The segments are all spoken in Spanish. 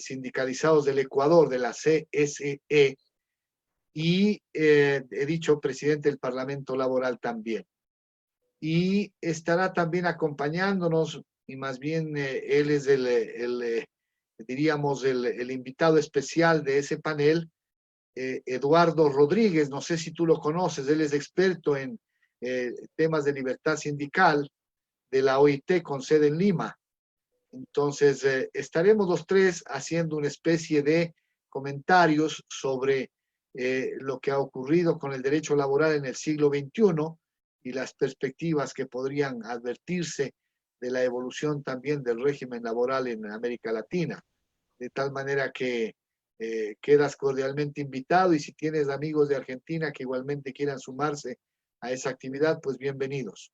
Sindicalizados del Ecuador, de la CSE, y he dicho presidente del Parlamento Laboral también. Y estará también acompañándonos, y más bien él es diríamos, el invitado especial de ese panel, Eduardo Rodríguez. No sé si tú lo conoces, él es experto en temas de libertad sindical de la OIT con sede en Lima. Entonces, estaremos los tres haciendo una especie de comentarios sobre lo que ha ocurrido con el derecho laboral en el siglo XXI y las perspectivas que podrían advertirse de la evolución también del régimen laboral en América Latina. De tal manera que quedas cordialmente invitado, y si tienes amigos de Argentina que igualmente quieran sumarse a esa actividad, pues bienvenidos.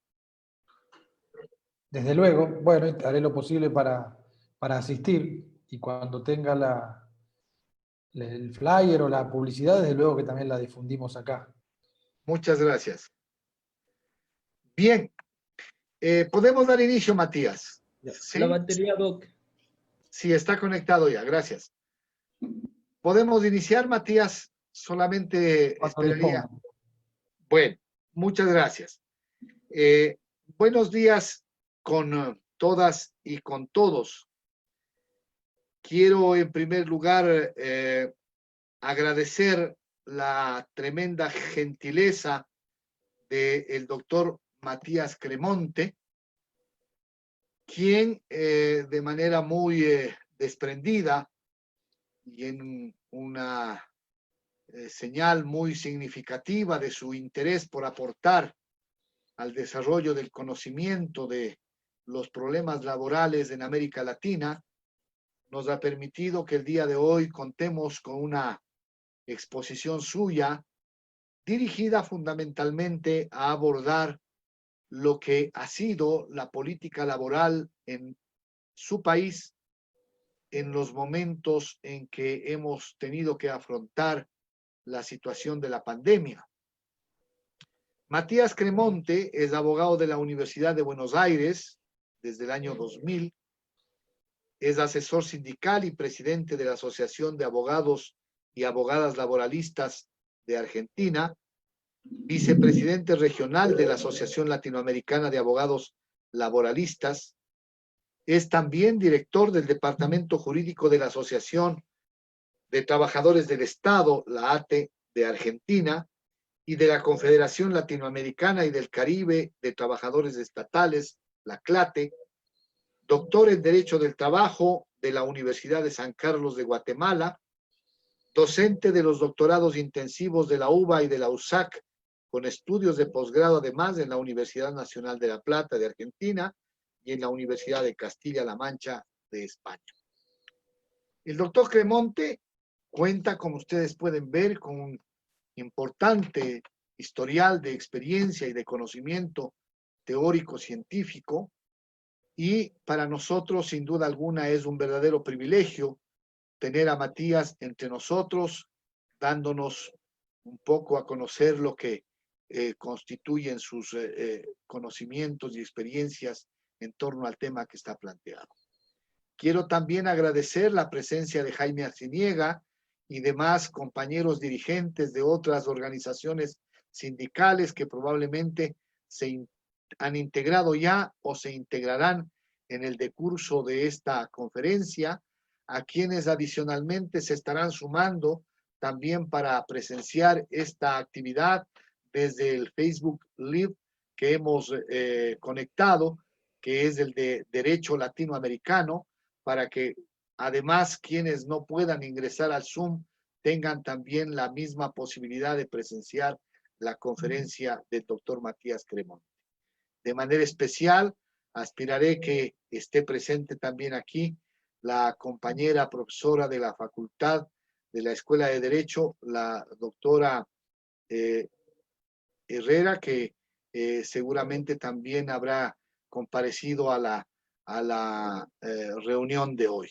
Desde luego, bueno, haré lo posible para asistir, y cuando tenga el flyer o la publicidad, desde luego que también la difundimos acá. Muchas gracias. Bien, podemos dar inicio, Matías. ¿Sí? La batería, Doc. Sí, está conectado ya, gracias. ¿Podemos iniciar, Matías? Solamente esperaría. Bueno, muchas gracias. Buenos días con todas y con todos. Quiero en primer lugar agradecer la tremenda gentileza del doctor Matías Cremonte, quien de manera muy desprendida y en una señal muy significativa de su interés por aportar al desarrollo del conocimiento de los problemas laborales en América Latina, nos ha permitido que el día de hoy contemos con una exposición suya dirigida fundamentalmente a abordar lo que ha sido la política laboral en su país en los momentos en que hemos tenido que afrontar la situación de la pandemia. Matías Cremonte es abogado de la Universidad de Buenos Aires desde el año 2000, es asesor sindical y presidente de la Asociación de Abogados y Abogadas Laboralistas de Argentina, vicepresidente regional de la Asociación Latinoamericana de Abogados Laboralistas, es también director del Departamento Jurídico de la Asociación de Trabajadores del Estado, la ATE, de Argentina, y de la Confederación Latinoamericana y del Caribe de Trabajadores Estatales, la CLATE, doctor en Derecho del Trabajo de la Universidad de San Carlos de Guatemala, docente de los doctorados intensivos de la UBA y de la USAC, con estudios de posgrado además en la Universidad Nacional de La Plata de Argentina y en la Universidad de Castilla-La Mancha de España. El doctor Cremonte cuenta, como ustedes pueden ver, con un importante historial de experiencia y de conocimiento teórico científico, y para nosotros, sin duda alguna, es un verdadero privilegio tener a Matías entre nosotros, dándonos un poco a conocer lo que constituyen sus conocimientos y experiencias en torno al tema que está planteado. Quiero también agradecer la presencia de Jaime Arciniega y demás compañeros dirigentes de otras organizaciones sindicales que probablemente se han integrado ya o se integrarán en el decurso de esta conferencia, a quienes adicionalmente se estarán sumando también para presenciar esta actividad desde el Facebook Live que hemos conectado, que es el de Derecho Latinoamericano, para que además quienes no puedan ingresar al Zoom tengan también la misma posibilidad de presenciar la conferencia del doctor Matías Cremonte. De manera especial, aspiraré que esté presente también aquí la compañera profesora de la Facultad de la Escuela de Derecho, la doctora Herrera, que seguramente también habrá comparecido a la reunión de hoy.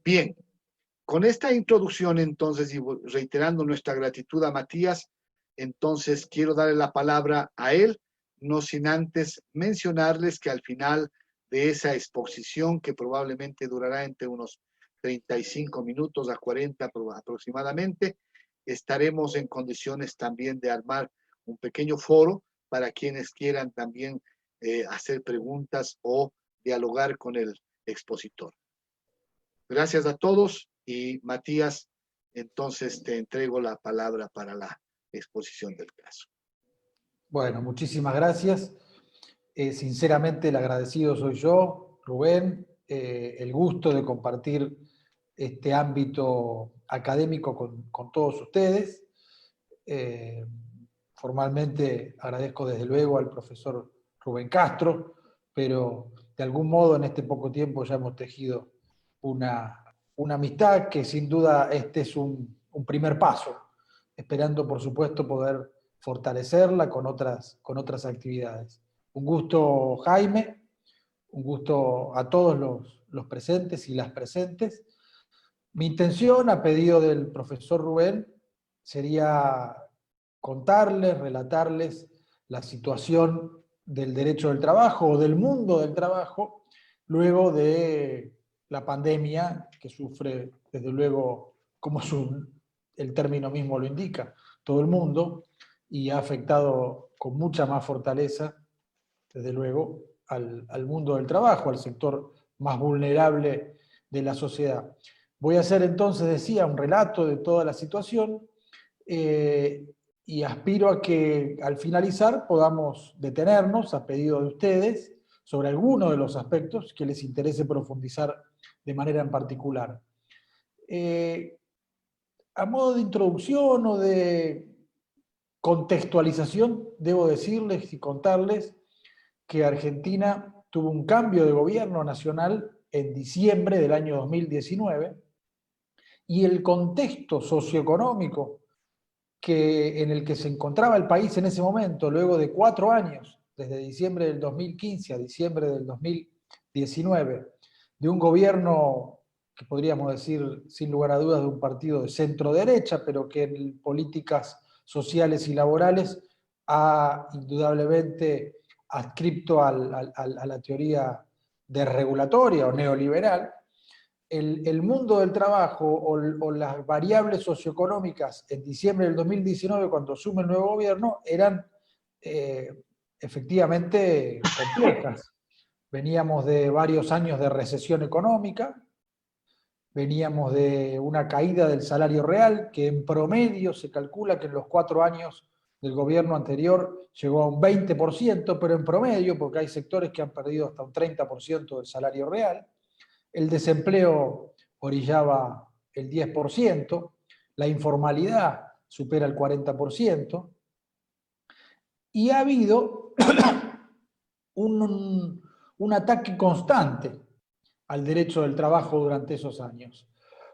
Bien, con esta introducción entonces, y reiterando nuestra gratitud a Matías, entonces quiero darle la palabra a él, no sin antes mencionarles que al final de esa exposición, que probablemente durará entre unos 35 minutos a 40 aproximadamente, estaremos en condiciones también de armar un pequeño foro para quienes quieran también hacer preguntas o dialogar con el expositor. Gracias a todos y Matías, entonces te entrego la palabra para la exposición del caso. Bueno, muchísimas gracias. Sinceramente el agradecido soy yo, Rubén, el gusto de compartir este ámbito académico con todos ustedes. Formalmente agradezco desde luego al profesor Rubén Castro, pero de algún modo en este poco tiempo ya hemos tejido una amistad que sin duda este es un primer paso, esperando por supuesto poder fortalecerla con otras actividades. Un gusto, Jaime, un gusto a todos los presentes y las presentes. Mi intención, a pedido del profesor Rubén, sería contarles, relatarles la situación del derecho del trabajo o del mundo del trabajo luego de la pandemia que sufre, desde luego, como el término mismo lo indica, todo el mundo, y ha afectado con mucha más fortaleza, desde luego, al mundo del trabajo, al sector más vulnerable de la sociedad. Voy a hacer entonces, decía, un relato de toda la situación y aspiro a que al finalizar podamos detenernos, a pedido de ustedes, sobre alguno de los aspectos que les interese profundizar de manera en particular. A modo de introducción o de contextualización, debo decirles y contarles que Argentina tuvo un cambio de gobierno nacional en diciembre del año 2019 y el contexto socioeconómico en el que se encontraba el país en ese momento, luego de 4 años, desde diciembre del 2015 a diciembre del 2019, de un gobierno que podríamos decir, sin lugar a dudas, de un partido de centro-derecha, pero que en políticas sociales y laborales ha indudablemente adscripto a la teoría desregulatoria o neoliberal. El mundo del trabajo o las variables socioeconómicas en diciembre del 2019, cuando asume el nuevo gobierno, eran efectivamente complejas. Veníamos de varios años de recesión económica, veníamos de una caída del salario real, que en promedio se calcula que en los 4 años del gobierno anterior llegó a un 20%, pero en promedio, porque hay sectores que han perdido hasta un 30% del salario real. El desempleo orillaba el 10%, la informalidad supera el 40%, y ha habido un ataque constante al derecho del trabajo durante esos años.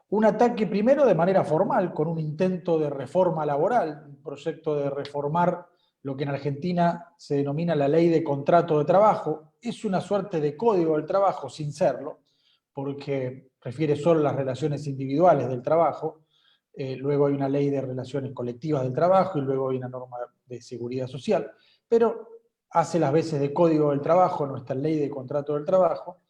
Un ataque primero de manera formal, con un intento de reforma laboral, un proyecto de reformar lo que en Argentina se denomina la ley de contrato de trabajo. Es una suerte de código del trabajo sin serlo, porque refiere solo a las relaciones individuales del trabajo, luego hay una ley de relaciones colectivas del trabajo y luego hay una norma de seguridad social, pero hace las veces de código del trabajo nuestra ley de contrato del trabajo,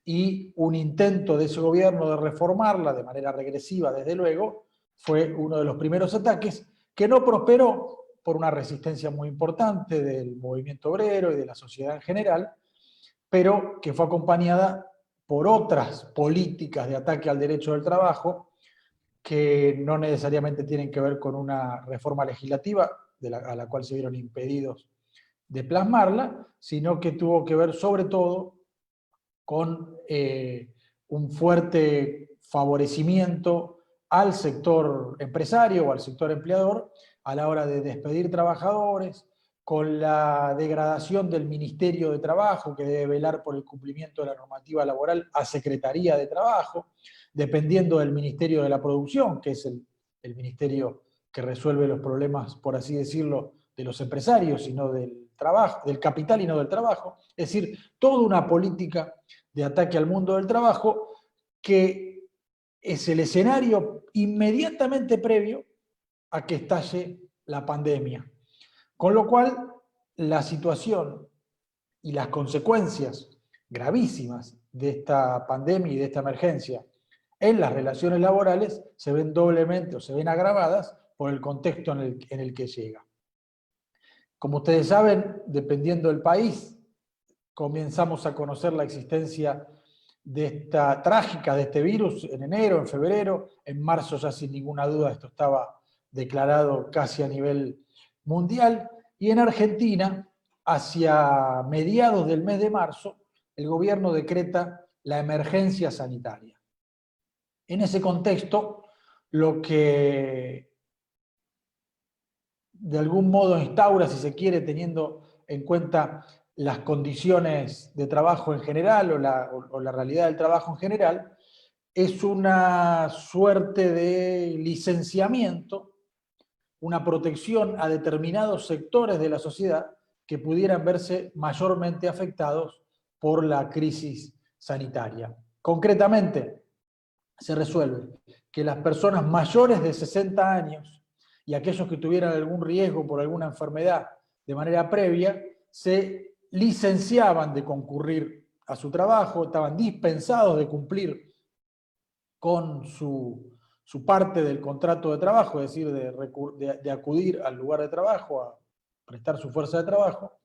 y un intento de ese gobierno de reformarla de manera regresiva, desde luego, fue uno de los primeros ataques que no prosperó por una resistencia muy importante del movimiento obrero y de la sociedad en general, pero que fue acompañada por otras políticas de ataque al derecho del trabajo que no necesariamente tienen que ver con una reforma legislativa a la cual se vieron impedidos de plasmarla, sino que tuvo que ver sobre todo con un fuerte favorecimiento al sector empresario o al sector empleador a la hora de despedir trabajadores, con la degradación del Ministerio de Trabajo, que debe velar por el cumplimiento de la normativa laboral, a Secretaría de Trabajo, dependiendo del Ministerio de la Producción, que es el ministerio que resuelve los problemas, por así decirlo, de los empresarios, y no del trabajo, del capital y no del trabajo. Es decir, toda una política de ataque al mundo del trabajo que es el escenario inmediatamente previo a que estalle la pandemia. Con lo cual, la situación y las consecuencias gravísimas de esta pandemia y de esta emergencia en las relaciones laborales se ven doblemente o se ven agravadas por el contexto en el que llega. Como ustedes saben, dependiendo del país, comenzamos a conocer la existencia de esta trágica, de este virus, en enero, en febrero, en marzo ya sin ninguna duda esto estaba declarado casi a nivel mundial, y en Argentina, hacia mediados del mes de marzo, el gobierno decreta la emergencia sanitaria. En ese contexto, lo que de algún modo instaura, si se quiere, teniendo en cuenta las condiciones de trabajo en general o la realidad del trabajo en general, es una suerte de licenciamiento, una protección a determinados sectores de la sociedad que pudieran verse mayormente afectados por la crisis sanitaria. Concretamente, se resuelve que las personas mayores de 60 años y aquellos que tuvieran algún riesgo por alguna enfermedad de manera previa, se licenciaban de concurrir a su trabajo, estaban dispensados de cumplir con su parte del contrato de trabajo, es decir, de acudir al lugar de trabajo a prestar su fuerza de trabajo.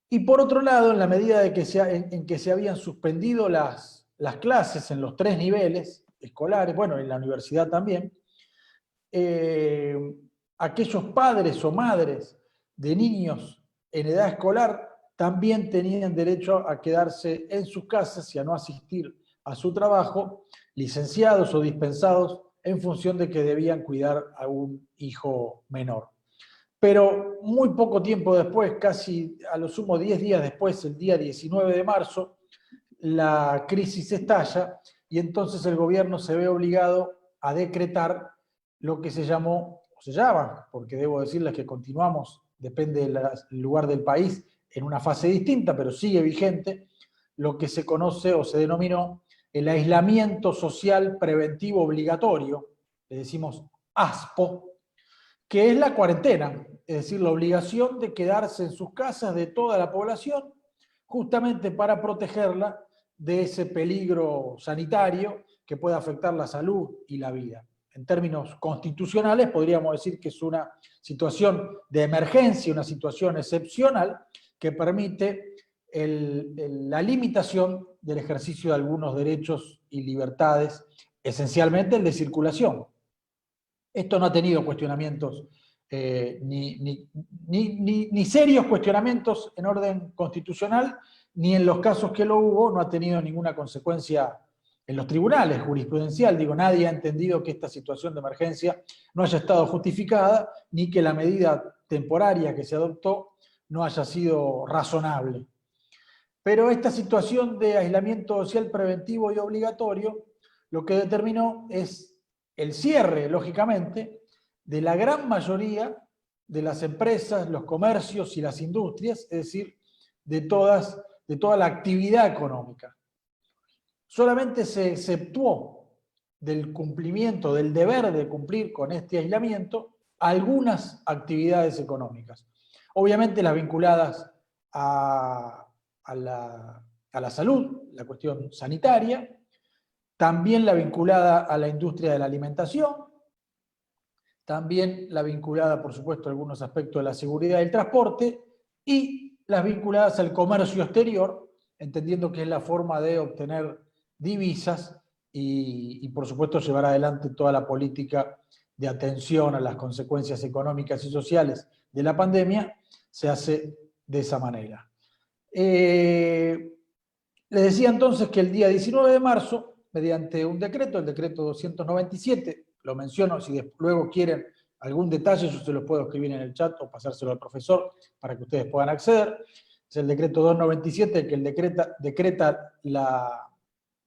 Y por otro lado, en la medida de que en que se habían suspendido las clases en los 3 niveles escolares, bueno, en la universidad también, aquellos padres o madres de niños en edad escolar también tenían derecho a quedarse en sus casas y a no asistir a su trabajo, licenciados o dispensados en función de que debían cuidar a un hijo menor. Pero muy poco tiempo después, casi a lo sumo 10 días después, el día 19 de marzo, la crisis estalla y entonces el gobierno se ve obligado a decretar lo que se llamó, o se llama, porque debo decirles que continuamos, depende del lugar del país, en una fase distinta, pero sigue vigente, lo que se conoce o se denominó el aislamiento social preventivo obligatorio, le decimos ASPO, que es la cuarentena, es decir, la obligación de quedarse en sus casas de toda la población, justamente para protegerla de ese peligro sanitario que puede afectar la salud y la vida. En términos constitucionales podríamos decir que es una situación de emergencia, una situación excepcional que permite la limitación del ejercicio de algunos derechos y libertades, esencialmente el de circulación. Esto no ha tenido cuestionamientos, ni serios cuestionamientos en orden constitucional, ni en los casos que lo hubo, no ha tenido ninguna consecuencia en los tribunales jurisprudencial. Digo, nadie ha entendido que esta situación de emergencia no haya estado justificada, ni que la medida temporaria que se adoptó no haya sido razonable. Pero esta situación de aislamiento social preventivo y obligatorio, lo que determinó es el cierre, lógicamente, de la gran mayoría de las empresas, los comercios y las industrias, es decir, de toda la actividad económica. Solamente se exceptuó del cumplimiento, del deber de cumplir con este aislamiento, algunas actividades económicas. Obviamente las vinculadas a la salud, la cuestión sanitaria, también la vinculada a la industria de la alimentación, también la vinculada, por supuesto, a algunos aspectos de la seguridad del transporte y las vinculadas al comercio exterior, entendiendo que es la forma de obtener divisas y por supuesto, llevar adelante toda la política de atención a las consecuencias económicas y sociales de la pandemia, se hace de esa manera. Les decía entonces que el día 19 de marzo, mediante un decreto, el decreto 297, lo menciono, si luego quieren algún detalle, yo se los puedo escribir en el chat o pasárselo al profesor para que ustedes puedan acceder. Es el decreto 297 que decreta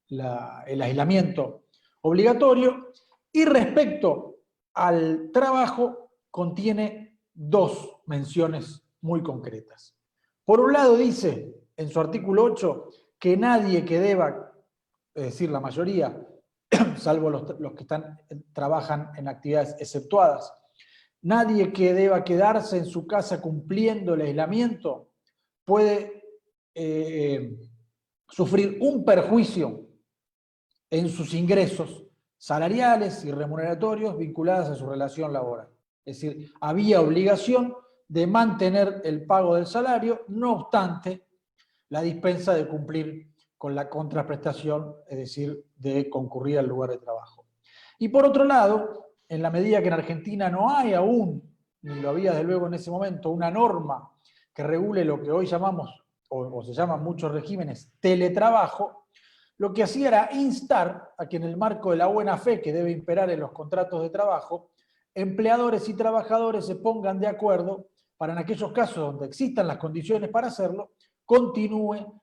el aislamiento obligatorio, y respecto al trabajo contiene 2 menciones muy concretas. Por un lado dice, en su artículo 8, que nadie que deba, es decir, la mayoría, salvo los que trabajan en actividades exceptuadas, nadie que deba quedarse en su casa cumpliendo el aislamiento puede sufrir un perjuicio en sus ingresos salariales y remuneratorios vinculados a su relación laboral. Es decir, había obligación de mantener el pago del salario, no obstante la dispensa de cumplir con la contraprestación, es decir, de concurrir al lugar de trabajo. Y por otro lado, en la medida que en Argentina no hay aún, ni lo había desde luego en ese momento, una norma que regule lo que hoy llamamos, o se llaman muchos regímenes, teletrabajo, lo que hacía era instar a que en el marco de la buena fe que debe imperar en los contratos de trabajo, empleadores y trabajadores se pongan de acuerdo para en aquellos casos donde existan las condiciones para hacerlo, continúe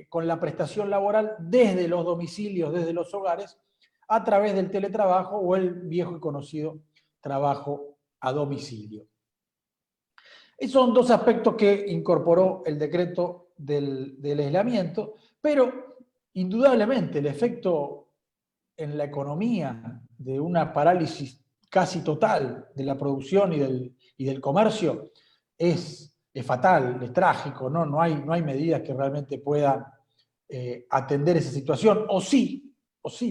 con la prestación laboral desde los domicilios, desde los hogares, a través del teletrabajo o el viejo y conocido trabajo a domicilio. Esos son dos aspectos que incorporó el decreto del aislamiento, pero indudablemente el efecto en la economía de una parálisis casi total de la producción y del comercio es fatal, es trágico, ¿no? No hay medidas que realmente puedan atender esa situación, o sí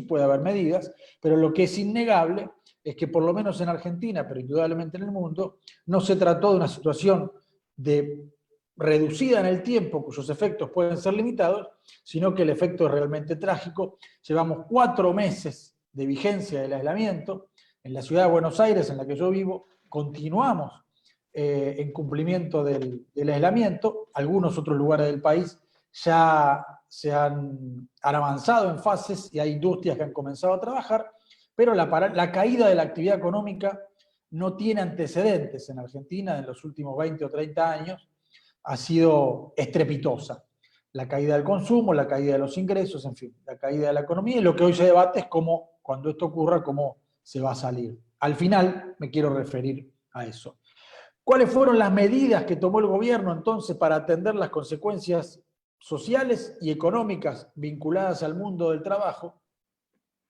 puede haber medidas, pero lo que es innegable es que por lo menos en Argentina, pero indudablemente en el mundo, no se trató de una situación reducida en el tiempo, cuyos efectos pueden ser limitados, sino que el efecto es realmente trágico. Llevamos 4 meses de vigencia del aislamiento. En la ciudad de Buenos Aires, en la que yo vivo, continuamos en cumplimiento del aislamiento. Algunos otros lugares del país ya se han avanzado en fases y hay industrias que han comenzado a trabajar, pero la caída de la actividad económica no tiene antecedentes en Argentina en los últimos 20 o 30 años, ha sido estrepitosa. La caída del consumo, la caída de los ingresos, en fin, la caída de la economía, y lo que hoy se debate es cómo, cuando esto ocurra, cómo se va a salir. Al final me quiero referir a eso. ¿Cuáles fueron las medidas que tomó el gobierno entonces para atender las consecuencias sociales y económicas vinculadas al mundo del trabajo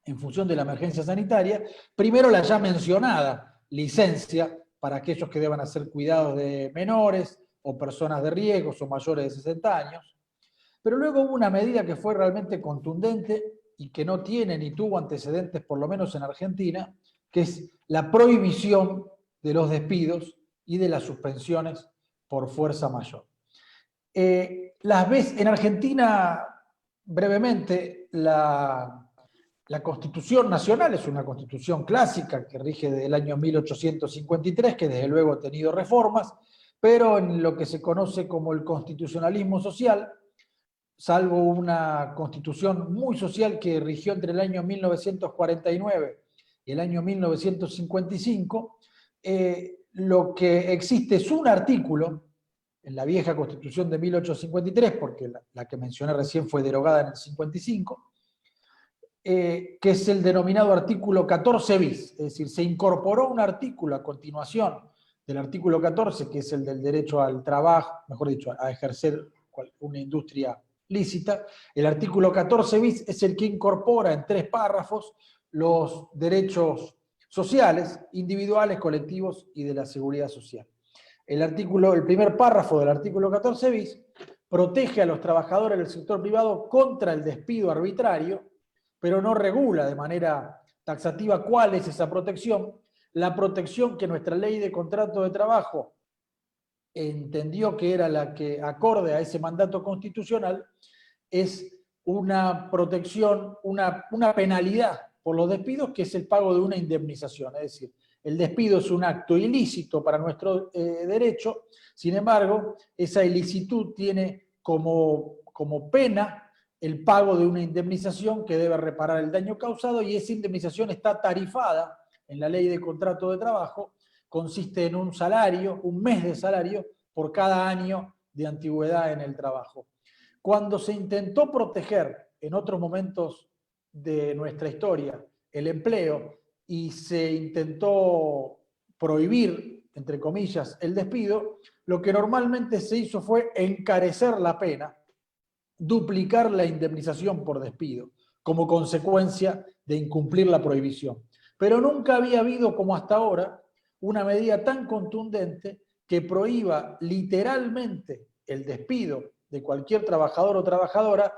en función de la emergencia sanitaria? Primero, la ya mencionada licencia para aquellos que deban hacer cuidados de menores o personas de riesgo o mayores de 60 años. Pero luego hubo una medida que fue realmente contundente y que no tiene ni tuvo antecedentes, por lo menos en Argentina, que es la prohibición de los despidos y de las suspensiones por fuerza mayor. En Argentina, brevemente, la Constitución Nacional es una constitución clásica que rige desde el año 1853, que desde luego ha tenido reformas, pero en lo que se conoce como el constitucionalismo social, salvo una constitución muy social que rigió entre el año 1949 y el año 1955, lo que existe es un artículo en la vieja Constitución de 1853, porque la que mencioné recién fue derogada en el 55, que es el denominado artículo 14 bis, es decir, se incorporó un artículo a continuación del artículo 14, que es el del derecho al trabajo, mejor dicho, a ejercer una industria lícita. El artículo 14 bis es el que incorpora en 3 párrafos los derechos sociales, individuales, colectivos y de la seguridad social. El primer párrafo del artículo 14 bis protege a los trabajadores del sector privado contra el despido arbitrario, pero no regula de manera taxativa cuál es esa protección. La protección que nuestra ley de contrato de trabajo entendió que era la que, acorde a ese mandato constitucional, es una protección, una penalidad por los despidos, que es el pago de una indemnización. Es decir, el despido es un acto ilícito para nuestro derecho, sin embargo, esa ilicitud tiene como pena el pago de una indemnización que debe reparar el daño causado, y esa indemnización está tarifada en la ley de contrato de trabajo, consiste en un salario, un mes de salario, por cada año de antigüedad en el trabajo. Cuando se intentó proteger en otros momentos de nuestra historia el empleo y se intentó prohibir, entre comillas, el despido, lo que normalmente se hizo fue encarecer la pena, duplicar la indemnización por despido, como consecuencia de incumplir la prohibición. Pero nunca había habido, como hasta ahora, una medida tan contundente que prohíba literalmente el despido de cualquier trabajador o trabajadora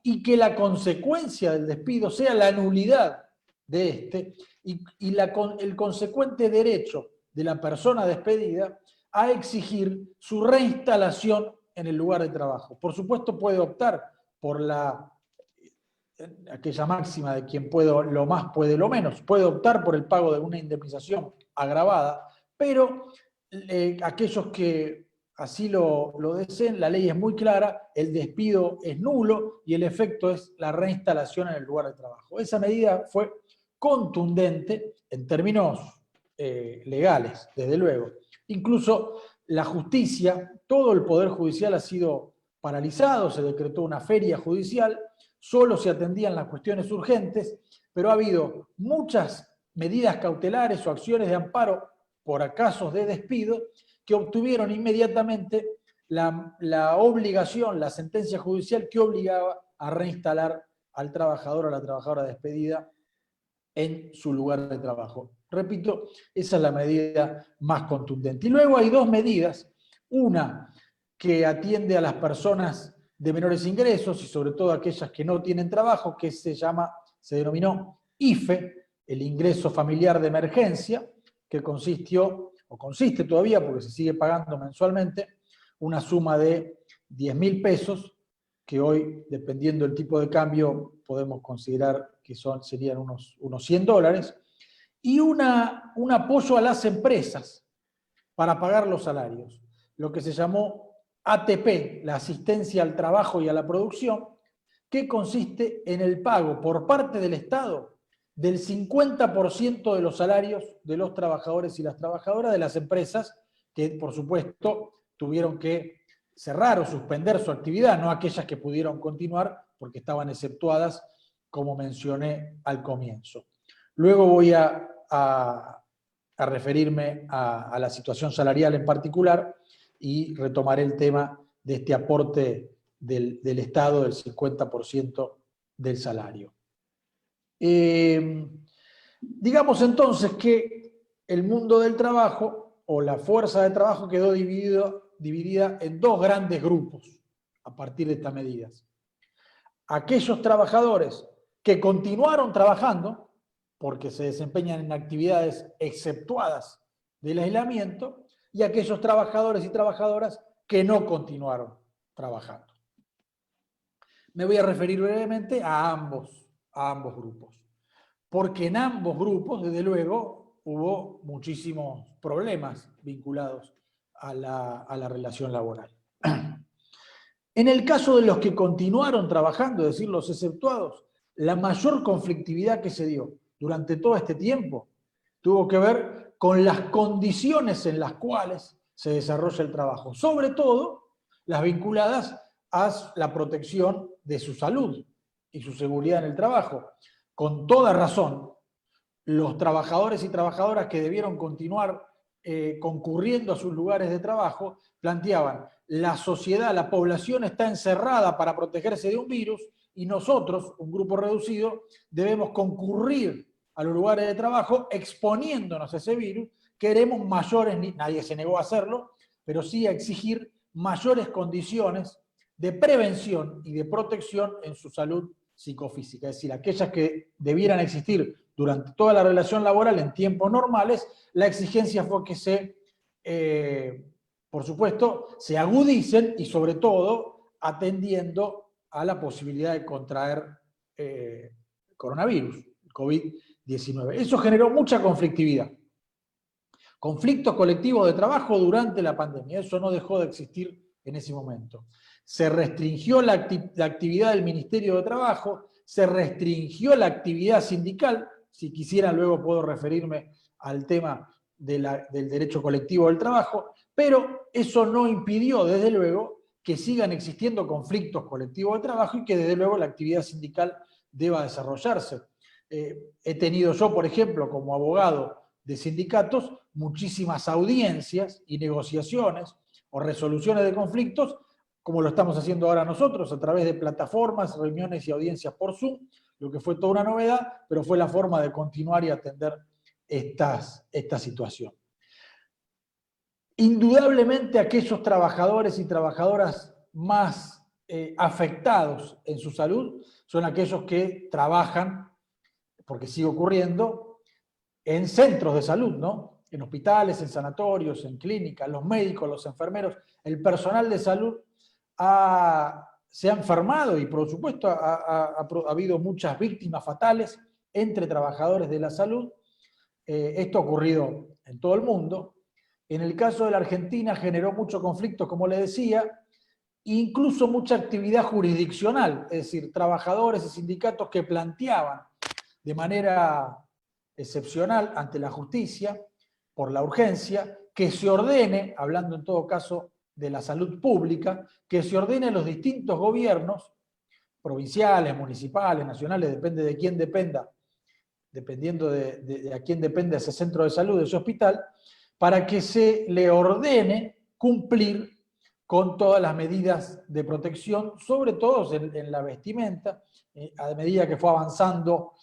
y que la consecuencia del despido sea la nulidad de este y el consecuente derecho de la persona despedida a exigir su reinstalación en el lugar de trabajo. Por supuesto, puede optar por aquella máxima de quien puede lo más puede lo menos, puede optar por el pago de una indemnización agravada, pero aquellos que así lo deseen, la ley es muy clara, el despido es nulo y el efecto es la reinstalación en el lugar de trabajo. Esa medida fue contundente en términos legales, desde luego. Incluso la justicia, todo el poder judicial ha sido paralizado, se decretó una feria judicial, solo se atendían las cuestiones urgentes, pero ha habido muchas medidas cautelares o acciones de amparo por casos de despido que obtuvieron inmediatamente la obligación, la sentencia judicial que obligaba a reinstalar al trabajador o a la trabajadora despedida en su lugar de trabajo. Repito, esa es la medida más contundente. Y luego hay dos medidas, una que atiende a las personas de menores ingresos y sobre todo aquellas que no tienen trabajo, que se denominó IFE, el ingreso familiar de emergencia, que consiste todavía, porque se sigue pagando mensualmente, una suma de 10.000 pesos, que hoy, dependiendo del tipo de cambio, podemos considerar que serían unos $100, y un apoyo a las empresas para pagar los salarios, lo que se llamó ATP, la asistencia al trabajo y a la producción, que consiste en el pago por parte del Estado del 50% de los salarios de los trabajadores y las trabajadoras de las empresas que, por supuesto, tuvieron que cerrar o suspender su actividad, no aquellas que pudieron continuar porque estaban exceptuadas, como mencioné al comienzo. Luego voy a referirme a la situación salarial en particular y retomaré el tema de este aporte del Estado del 50% del salario. Digamos entonces que el mundo del trabajo o la fuerza de trabajo quedó dividida en dos grandes grupos a partir de estas medidas. Aquellos trabajadores que continuaron trabajando porque se desempeñan en actividades exceptuadas del aislamiento, y aquellos trabajadores y trabajadoras que no continuaron trabajando. Me voy a referir brevemente a ambos grupos, porque en ambos grupos, desde luego, hubo muchísimos problemas vinculados a la relación laboral. En el caso de los que continuaron trabajando, es decir, los exceptuados, la mayor conflictividad que se dio durante todo este tiempo tuvo que ver con las condiciones en las cuales se desarrolla el trabajo, sobre todo las vinculadas a la protección de su salud y su seguridad en el trabajo. Con toda razón, los trabajadores y trabajadoras que debieron continuar concurriendo a sus lugares de trabajo planteaban: la sociedad, la población está encerrada para protegerse de un virus y nosotros, un grupo reducido, debemos concurrir a los lugares de trabajo exponiéndonos a ese virus. Queremos mayores, nadie se negó a hacerlo, pero sí a exigir mayores condiciones de prevención y de protección en su salud psicofísica. Es decir, aquellas que debieran existir durante toda la relación laboral en tiempos normales, la exigencia fue que por supuesto, se agudicen y sobre todo atendiendo a la posibilidad de contraer coronavirus, COVID-19. Eso generó mucha conflictividad. Conflictos colectivos de trabajo durante la pandemia, eso no dejó de existir en ese momento. Se restringió la actividad del Ministerio de Trabajo, se restringió la actividad sindical. Si quisiera, luego puedo referirme al tema del derecho colectivo del trabajo, pero eso no impidió, desde luego, que sigan existiendo conflictos colectivos de trabajo y que, desde luego, la actividad sindical deba desarrollarse. He tenido yo, por ejemplo, como abogado de sindicatos, muchísimas audiencias y negociaciones o resoluciones de conflictos, como lo estamos haciendo ahora nosotros, a través de plataformas, reuniones y audiencias por Zoom, lo que fue toda una novedad, pero fue la forma de continuar y atender esta situación. Indudablemente aquellos trabajadores y trabajadoras más afectados en su salud son aquellos que trabajan, porque sigue ocurriendo, en centros de salud, ¿no? En hospitales, en sanatorios, en clínicas, los médicos, los enfermeros, el personal de salud se ha enfermado y por supuesto ha habido muchas víctimas fatales entre trabajadores de la salud. Esto ha ocurrido en todo el mundo. En el caso de la Argentina generó mucho conflicto, como le decía, incluso mucha actividad jurisdiccional, es decir, trabajadores y sindicatos que planteaban de manera excepcional ante la justicia, por la urgencia, que se ordene, hablando en todo caso de la salud pública, que se ordene a los distintos gobiernos, provinciales, municipales, nacionales, depende de quién dependa, dependiendo de a quién depende ese centro de salud, ese hospital, para que se le ordene cumplir con todas las medidas de protección, sobre todo en la vestimenta. A medida que fue avanzando,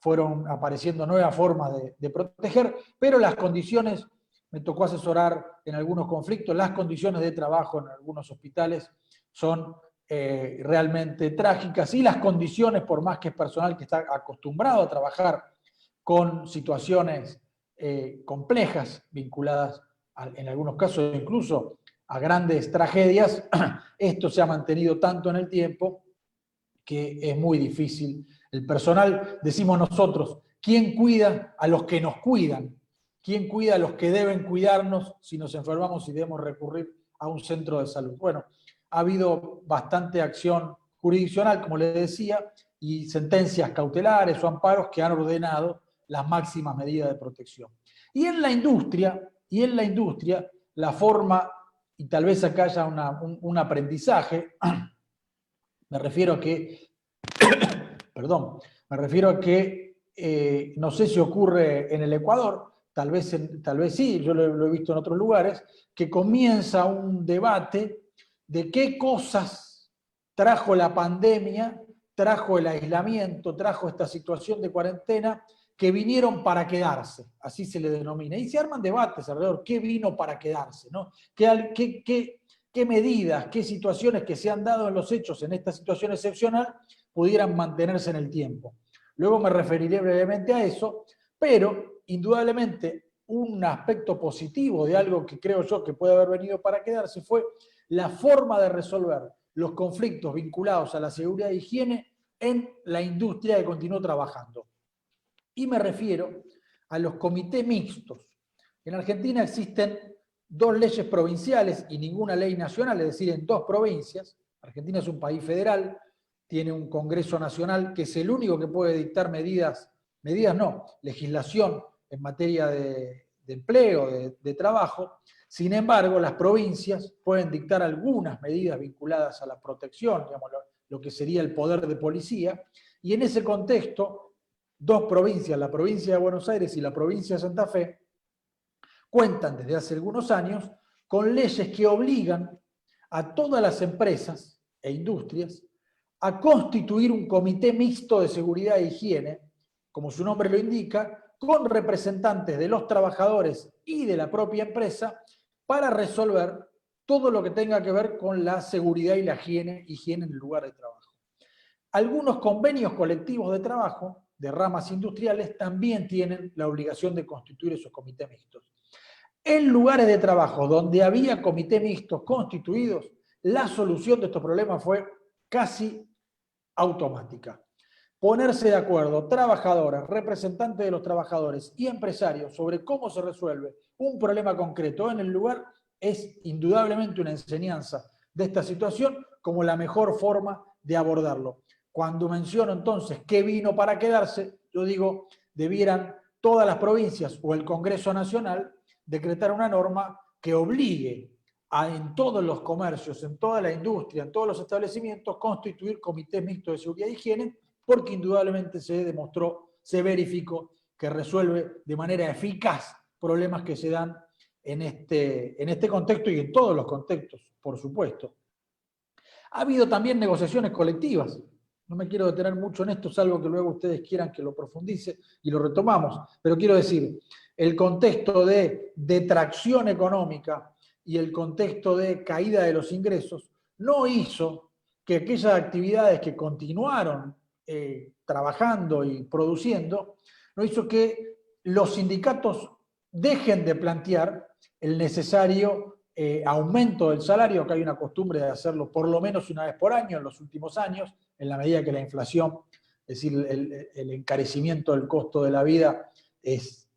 fueron apareciendo nuevas formas de proteger, pero las condiciones, me tocó asesorar en algunos conflictos, las condiciones de trabajo en algunos hospitales son realmente trágicas, y las condiciones, por más que es personal que está acostumbrado a trabajar con situaciones complejas, vinculadas en algunos casos incluso a grandes tragedias, esto se ha mantenido tanto en el tiempo que es muy difícil. El personal, decimos nosotros, ¿quién cuida a los que nos cuidan? ¿Quién cuida a los que deben cuidarnos si nos enfermamos y debemos recurrir a un centro de salud? Bueno, ha habido bastante acción jurisdiccional, como les decía, y sentencias cautelares o amparos que han ordenado las máximas medidas de protección. Y en la industria, la forma, y tal vez acá haya un aprendizaje, me refiero a que, perdón, no sé si ocurre en el Ecuador, tal vez sí, yo lo he visto en otros lugares, que comienza un debate de qué cosas trajo la pandemia, trajo el aislamiento, trajo esta situación de cuarentena, que vinieron para quedarse, así se le denomina. Y se arman debates alrededor, ¿qué vino para quedarse? ¿No? ¿Qué medidas, qué situaciones que se han dado en los hechos en esta situación excepcional pudieran mantenerse en el tiempo? Luego me referiré brevemente a eso, pero indudablemente un aspecto positivo de algo que creo yo que puede haber venido para quedarse fue la forma de resolver los conflictos vinculados a la seguridad e higiene en la industria que continuó trabajando. Y me refiero a los comités mixtos. En Argentina existen 2 leyes provinciales y ninguna ley nacional, es decir, en 2 provincias. Argentina es un país federal, tiene un Congreso Nacional que es el único que puede dictar legislación en materia de empleo, de trabajo. Sin embargo, las provincias pueden dictar algunas medidas vinculadas a la protección, digamos, lo que sería el poder de policía, y en ese contexto, 2 provincias, la provincia de Buenos Aires y la provincia de Santa Fe, cuentan desde hace algunos años con leyes que obligan a todas las empresas e industrias a constituir un comité mixto de seguridad e higiene, como su nombre lo indica, con representantes de los trabajadores y de la propia empresa para resolver todo lo que tenga que ver con la seguridad y la higiene en el lugar de trabajo. Algunos convenios colectivos de trabajo de ramas industriales también tienen la obligación de constituir esos comités mixtos. En lugares de trabajo donde había comités mixtos constituidos, la solución de estos problemas fue casi automática. Ponerse de acuerdo trabajadoras, representantes de los trabajadores y empresarios sobre cómo se resuelve un problema concreto en el lugar es indudablemente una enseñanza de esta situación como la mejor forma de abordarlo. Cuando menciono entonces qué vino para quedarse, yo digo, debieran todas las provincias o el Congreso Nacional decretar una norma que obligue en todos los comercios, en toda la industria, en todos los establecimientos, constituir comités mixtos de seguridad e higiene, porque indudablemente se verificó que resuelve de manera eficaz problemas que se dan en este contexto y en todos los contextos, por supuesto. Ha habido también negociaciones colectivas. No me quiero detener mucho en esto, salvo que luego ustedes quieran que lo profundice y lo retomamos. Pero quiero decir, el contexto de detracción económica y el contexto de caída de los ingresos no hizo que aquellas actividades que continuaron trabajando y produciendo, no hizo que los sindicatos dejen de plantear el necesario aumento del salario, que hay una costumbre de hacerlo por lo menos una vez por año en los últimos años, en la medida que la inflación, es decir, el encarecimiento del costo de la vida es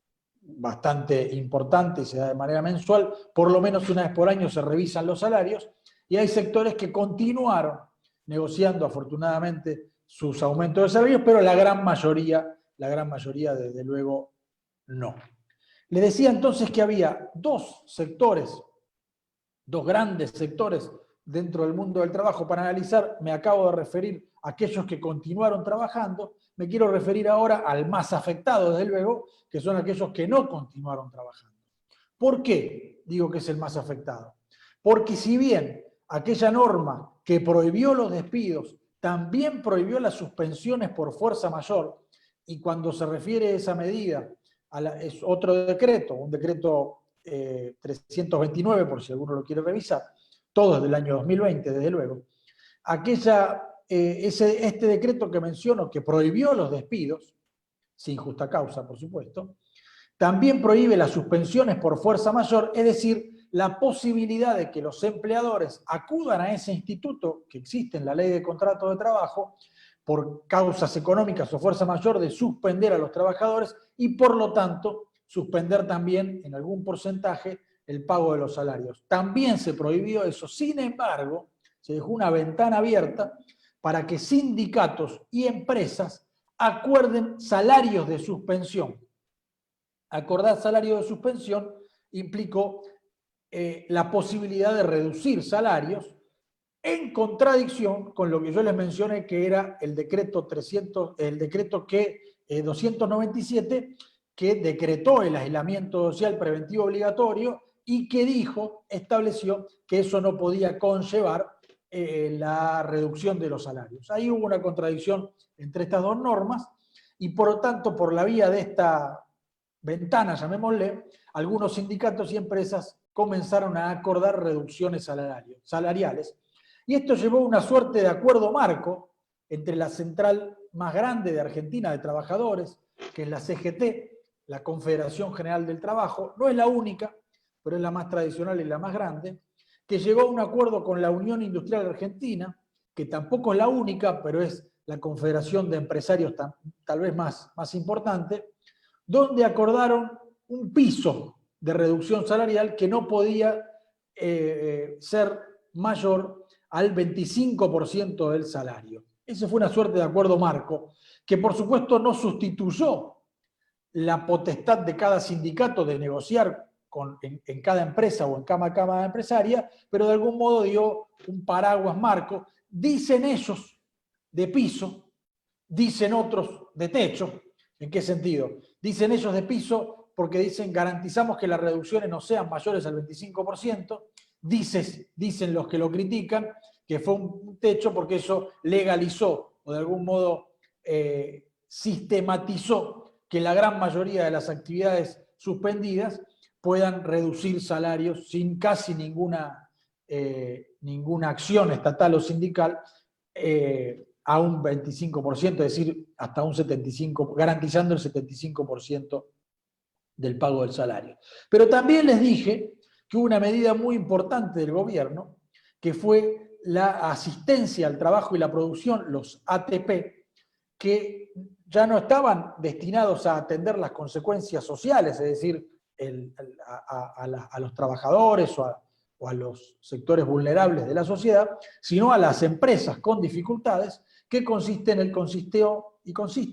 bastante importante y se da de manera mensual, por lo menos una vez por año se revisan los salarios, y hay sectores que continuaron negociando afortunadamente sus aumentos de salarios, pero la gran mayoría desde luego no. Le decía entonces que había dos sectores, dos grandes sectores dentro del mundo del trabajo para analizar. Me acabo de referir a aquellos que continuaron trabajando, me quiero referir ahora al más afectado, desde luego, que son aquellos que no continuaron trabajando. ¿Por qué digo que es el más afectado? Porque si bien aquella norma que prohibió los despidos también prohibió las suspensiones por fuerza mayor, y cuando se refiere a esa medida, es otro decreto, un decreto 329, por si alguno lo quiere revisar, todo es del año 2020, desde luego, este decreto que menciono, que prohibió los despidos, sin justa causa, por supuesto, también prohíbe las suspensiones por fuerza mayor, es decir, la posibilidad de que los empleadores acudan a ese instituto que existe en la ley de contrato de trabajo por causas económicas o fuerza mayor de suspender a los trabajadores y por lo tanto suspender también en algún porcentaje el pago de los salarios. También se prohibió eso, sin embargo, se dejó una ventana abierta para que sindicatos y empresas acuerden salarios de suspensión. Acordar salario de suspensión implicó la posibilidad de reducir salarios en contradicción con lo que yo les mencioné, que era el decreto 297, que decretó el aislamiento social preventivo obligatorio y que estableció que eso no podía conllevar la reducción de los salarios. Ahí hubo una contradicción entre estas dos normas y por lo tanto, por la vía de esta ventana, llamémosle, algunos sindicatos y empresas comenzaron a acordar reducciones salariales. Y esto llevó a una suerte de acuerdo marco entre la central más grande de Argentina de trabajadores, que es la CGT, la Confederación General del Trabajo, no es la única, pero es la más tradicional y la más grande, que llegó a un acuerdo con la Unión Industrial Argentina, que tampoco es la única, pero es la confederación de empresarios tal vez más importante, donde acordaron un piso de reducción salarial que no podía ser mayor al 25% del salario. Esa fue una suerte de acuerdo marco, que por supuesto no sustituyó la potestad de cada sindicato de negociar en cada empresa o en cada cámara empresaria, pero de algún modo dio un paraguas marco. Dicen ellos de piso, dicen otros de techo. ¿En qué sentido? Dicen ellos de piso porque dicen garantizamos que las reducciones no sean mayores al 25%, dicen los que lo critican que fue un techo porque eso legalizó o de algún modo sistematizó que la gran mayoría de las actividades suspendidas puedan reducir salarios sin casi ninguna acción estatal o sindical a un 25%, es decir, hasta un 75%, garantizando el 75% del pago del salario. Pero también les dije que hubo una medida muy importante del gobierno, que fue la asistencia al trabajo y la producción, los ATP, que ya no estaban destinados a atender las consecuencias sociales, es decir, a los trabajadores o a los sectores vulnerables de la sociedad, sino a las empresas con dificultades, que consiste,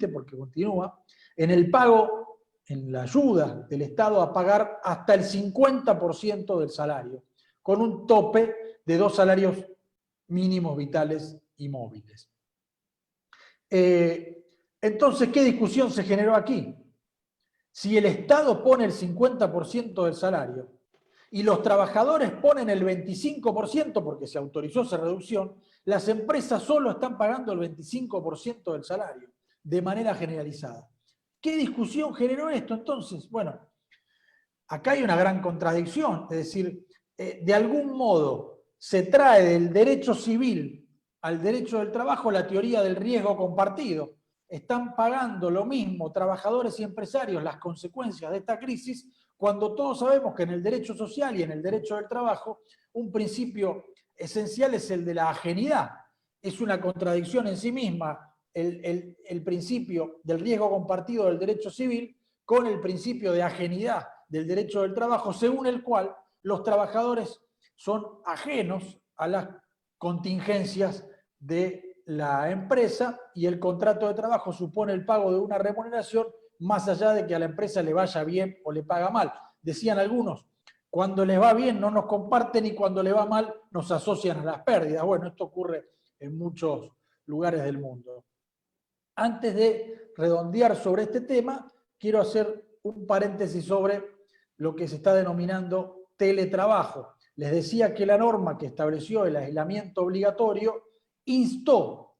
porque continúa, en el pago, en la ayuda del Estado a pagar hasta el 50% del salario, con un tope de 2 salarios mínimos vitales y móviles. Entonces, ¿qué discusión se generó aquí? Si el Estado pone el 50% del salario y los trabajadores ponen el 25% porque se autorizó esa reducción, las empresas solo están pagando el 25% del salario, de manera generalizada. ¿Qué discusión generó esto entonces? Bueno, acá hay una gran contradicción, es decir, de algún modo se trae del derecho civil al derecho del trabajo la teoría del riesgo compartido. Están pagando lo mismo trabajadores y empresarios las consecuencias de esta crisis, cuando todos sabemos que en el derecho social y en el derecho del trabajo un principio esencial es el de la ajenidad. Es una contradicción en sí misma el principio del riesgo compartido del derecho civil con el principio de ajenidad del derecho del trabajo, según el cual los trabajadores son ajenos a las contingencias de la empresa y el contrato de trabajo supone el pago de una remuneración más allá de que a la empresa le vaya bien o le paga mal. Decían algunos, cuando les va bien no nos comparten y cuando les va mal nos asocian a las pérdidas. Bueno, esto ocurre en muchos lugares del mundo. Antes de redondear sobre este tema, quiero hacer un paréntesis sobre lo que se está denominando teletrabajo. Les decía que la norma que estableció el aislamiento obligatorio instó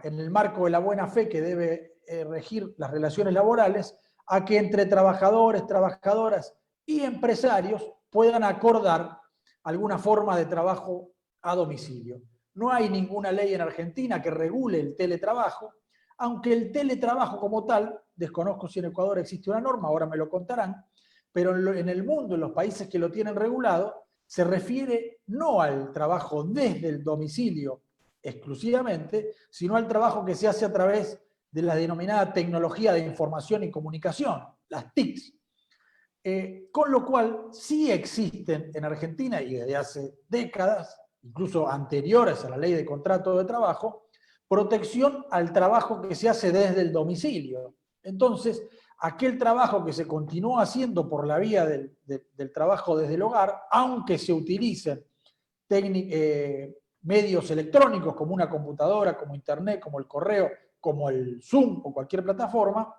en el marco de la buena fe que debe regir las relaciones laborales, a que entre trabajadores, trabajadoras y empresarios puedan acordar alguna forma de trabajo a domicilio. No hay ninguna ley en Argentina que regule el teletrabajo, aunque el teletrabajo como tal, desconozco si en Ecuador existe una norma, ahora me lo contarán, pero en el mundo, en los países que lo tienen regulado, se refiere no al trabajo desde el domicilio exclusivamente, sino al trabajo que se hace a través de la denominada tecnología de información y comunicación, las TICs. Con lo cual, sí existen en Argentina, y desde hace décadas, incluso anteriores a la ley de contrato de trabajo, protección al trabajo que se hace desde el domicilio. Entonces, aquel trabajo que se continúa haciendo por la vía del trabajo desde el hogar, aunque se utilicen medios electrónicos como una computadora, como internet, como el correo, como el Zoom o cualquier plataforma,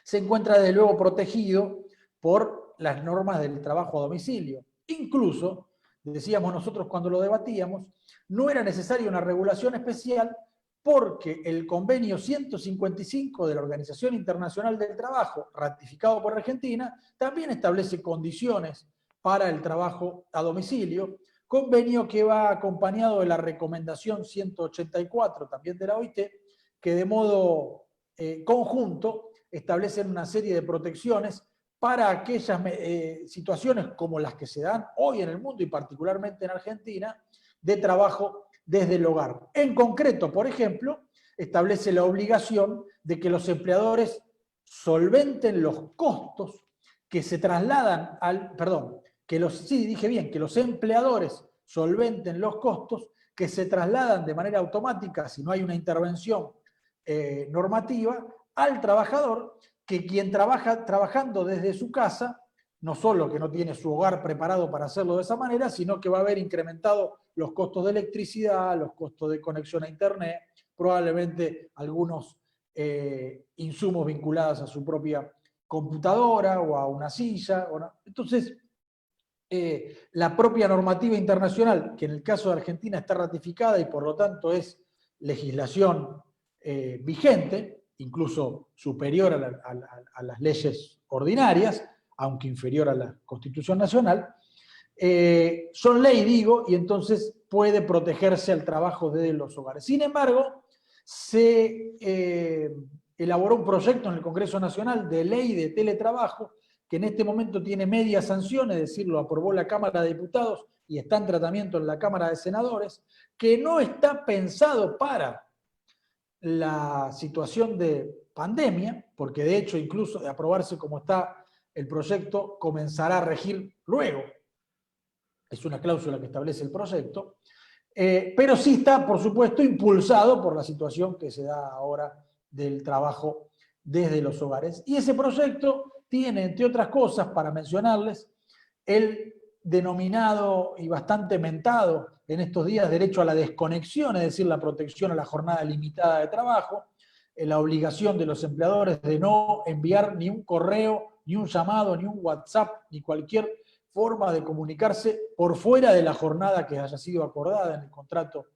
se encuentra desde luego protegido por las normas del trabajo a domicilio. Incluso, decíamos nosotros cuando lo debatíamos, no era necesaria una regulación especial porque el convenio 155 de la Organización Internacional del Trabajo, ratificado por Argentina, también establece condiciones para el trabajo a domicilio, convenio que va acompañado de la recomendación 184 también de la OIT, que de modo conjunto establecen una serie de protecciones para aquellas situaciones como las que se dan hoy en el mundo y particularmente en Argentina, de trabajo desde el hogar. En concreto, por ejemplo, establece la obligación de que los empleadores solventen los costos que se trasladan que los empleadores solventen los costos que se trasladan de manera automática, si no hay una intervención normativa, al trabajador, que quien trabaja trabajando desde su casa, no solo que no tiene su hogar preparado para hacerlo de esa manera, sino que va a haber incrementado los costos de electricidad, los costos de conexión a internet, probablemente algunos insumos vinculados a su propia computadora o a una silla. Entonces, la propia normativa internacional, que en el caso de Argentina está ratificada y por lo tanto es legislación vigente, incluso superior a las leyes ordinarias, aunque inferior a la Constitución Nacional, son ley, digo, y entonces puede protegerse al trabajo desde los hogares. Sin embargo, se elaboró un proyecto en el Congreso Nacional de ley de teletrabajo, que en este momento tiene media sanción, es decir, lo aprobó la Cámara de Diputados y está en tratamiento en la Cámara de Senadores, que no está pensado para la situación de pandemia, porque de hecho, incluso de aprobarse como está el proyecto, comenzará a regir luego. Es una cláusula que establece el proyecto, pero sí está, por supuesto, impulsado por la situación que se da ahora del trabajo desde los hogares. Y ese proyecto tiene, entre otras cosas, para mencionarles, el denominado y bastante mentado en estos días derecho a la desconexión, es decir, la protección a la jornada limitada de trabajo, la obligación de los empleadores de no enviar ni un correo, ni un llamado, ni un WhatsApp, ni cualquier forma de comunicarse por fuera de la jornada que haya sido acordada en el contrato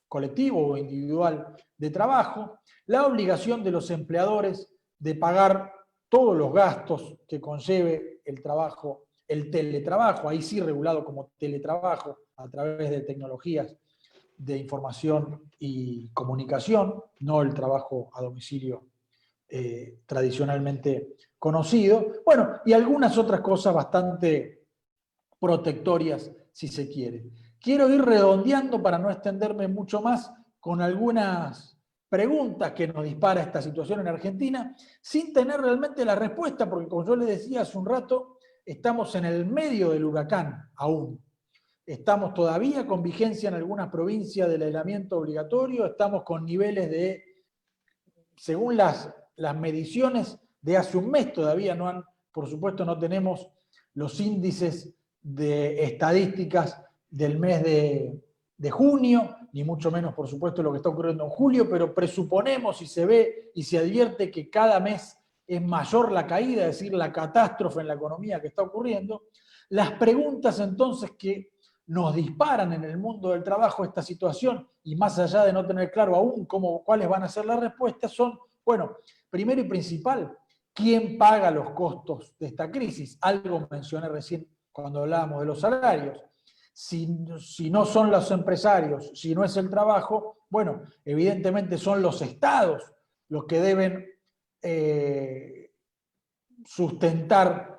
colectivo o individual de trabajo, la obligación de los empleadores de pagar todos los gastos que conlleve el trabajo, el teletrabajo, ahí sí regulado como teletrabajo a través de tecnologías de información y comunicación, no el trabajo a domicilio tradicionalmente conocido. Bueno, y algunas otras cosas bastante protectorias, si se quiere. Quiero ir redondeando para no extenderme mucho más con algunas preguntas que nos dispara esta situación en Argentina, sin tener realmente la respuesta, porque como yo les decía hace un rato, estamos en el medio del huracán aún. Estamos todavía con vigencia en algunas provincias del aislamiento obligatorio, estamos con niveles de, según las mediciones de hace un mes, todavía no han, por supuesto no tenemos los índices de estadísticas del mes de junio, ni mucho menos, por supuesto, lo que está ocurriendo en julio, pero presuponemos y se ve y se advierte que cada mes es mayor la caída, es decir, la catástrofe en la economía que está ocurriendo. Las preguntas entonces que nos disparan en el mundo del trabajo esta situación, y más allá de no tener claro aún cuáles van a ser las respuestas, son, bueno, primero y principal, ¿quién paga los costos de esta crisis? Algo mencioné recién cuando hablábamos de los salarios. Si no son los empresarios, si no es el trabajo, bueno, evidentemente son los estados los que deben sustentar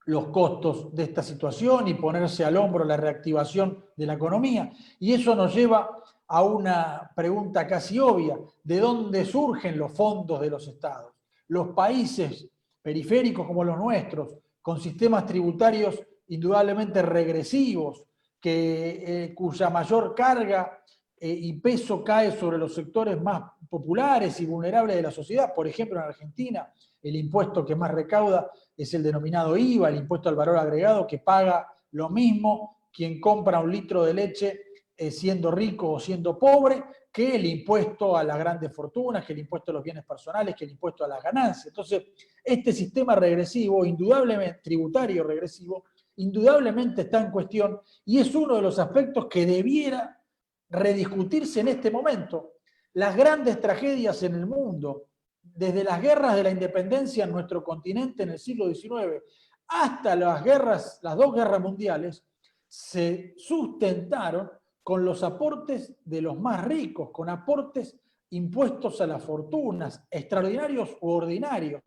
los costos de esta situación y ponerse al hombro la reactivación de la economía. Y eso nos lleva a una pregunta casi obvia: ¿de dónde surgen los fondos de los estados? Los países periféricos como los nuestros, con sistemas tributarios indudablemente regresivos, cuya mayor carga y peso cae sobre los sectores más populares y vulnerables de la sociedad. Por ejemplo, en Argentina, el impuesto que más recauda es el denominado IVA, el impuesto al valor agregado, que paga lo mismo quien compra un litro de leche siendo rico o siendo pobre, que el impuesto a las grandes fortunas, que el impuesto a los bienes personales, que el impuesto a las ganancias. Entonces, este sistema regresivo, indudablemente, tributario regresivo, indudablemente está en cuestión y es uno de los aspectos que debiera rediscutirse en este momento. Las grandes tragedias en el mundo, desde las guerras de la independencia en nuestro continente en el siglo XIX hasta las dos guerras mundiales, se sustentaron con los aportes de los más ricos, con aportes impuestos a las fortunas, extraordinarios u ordinarios.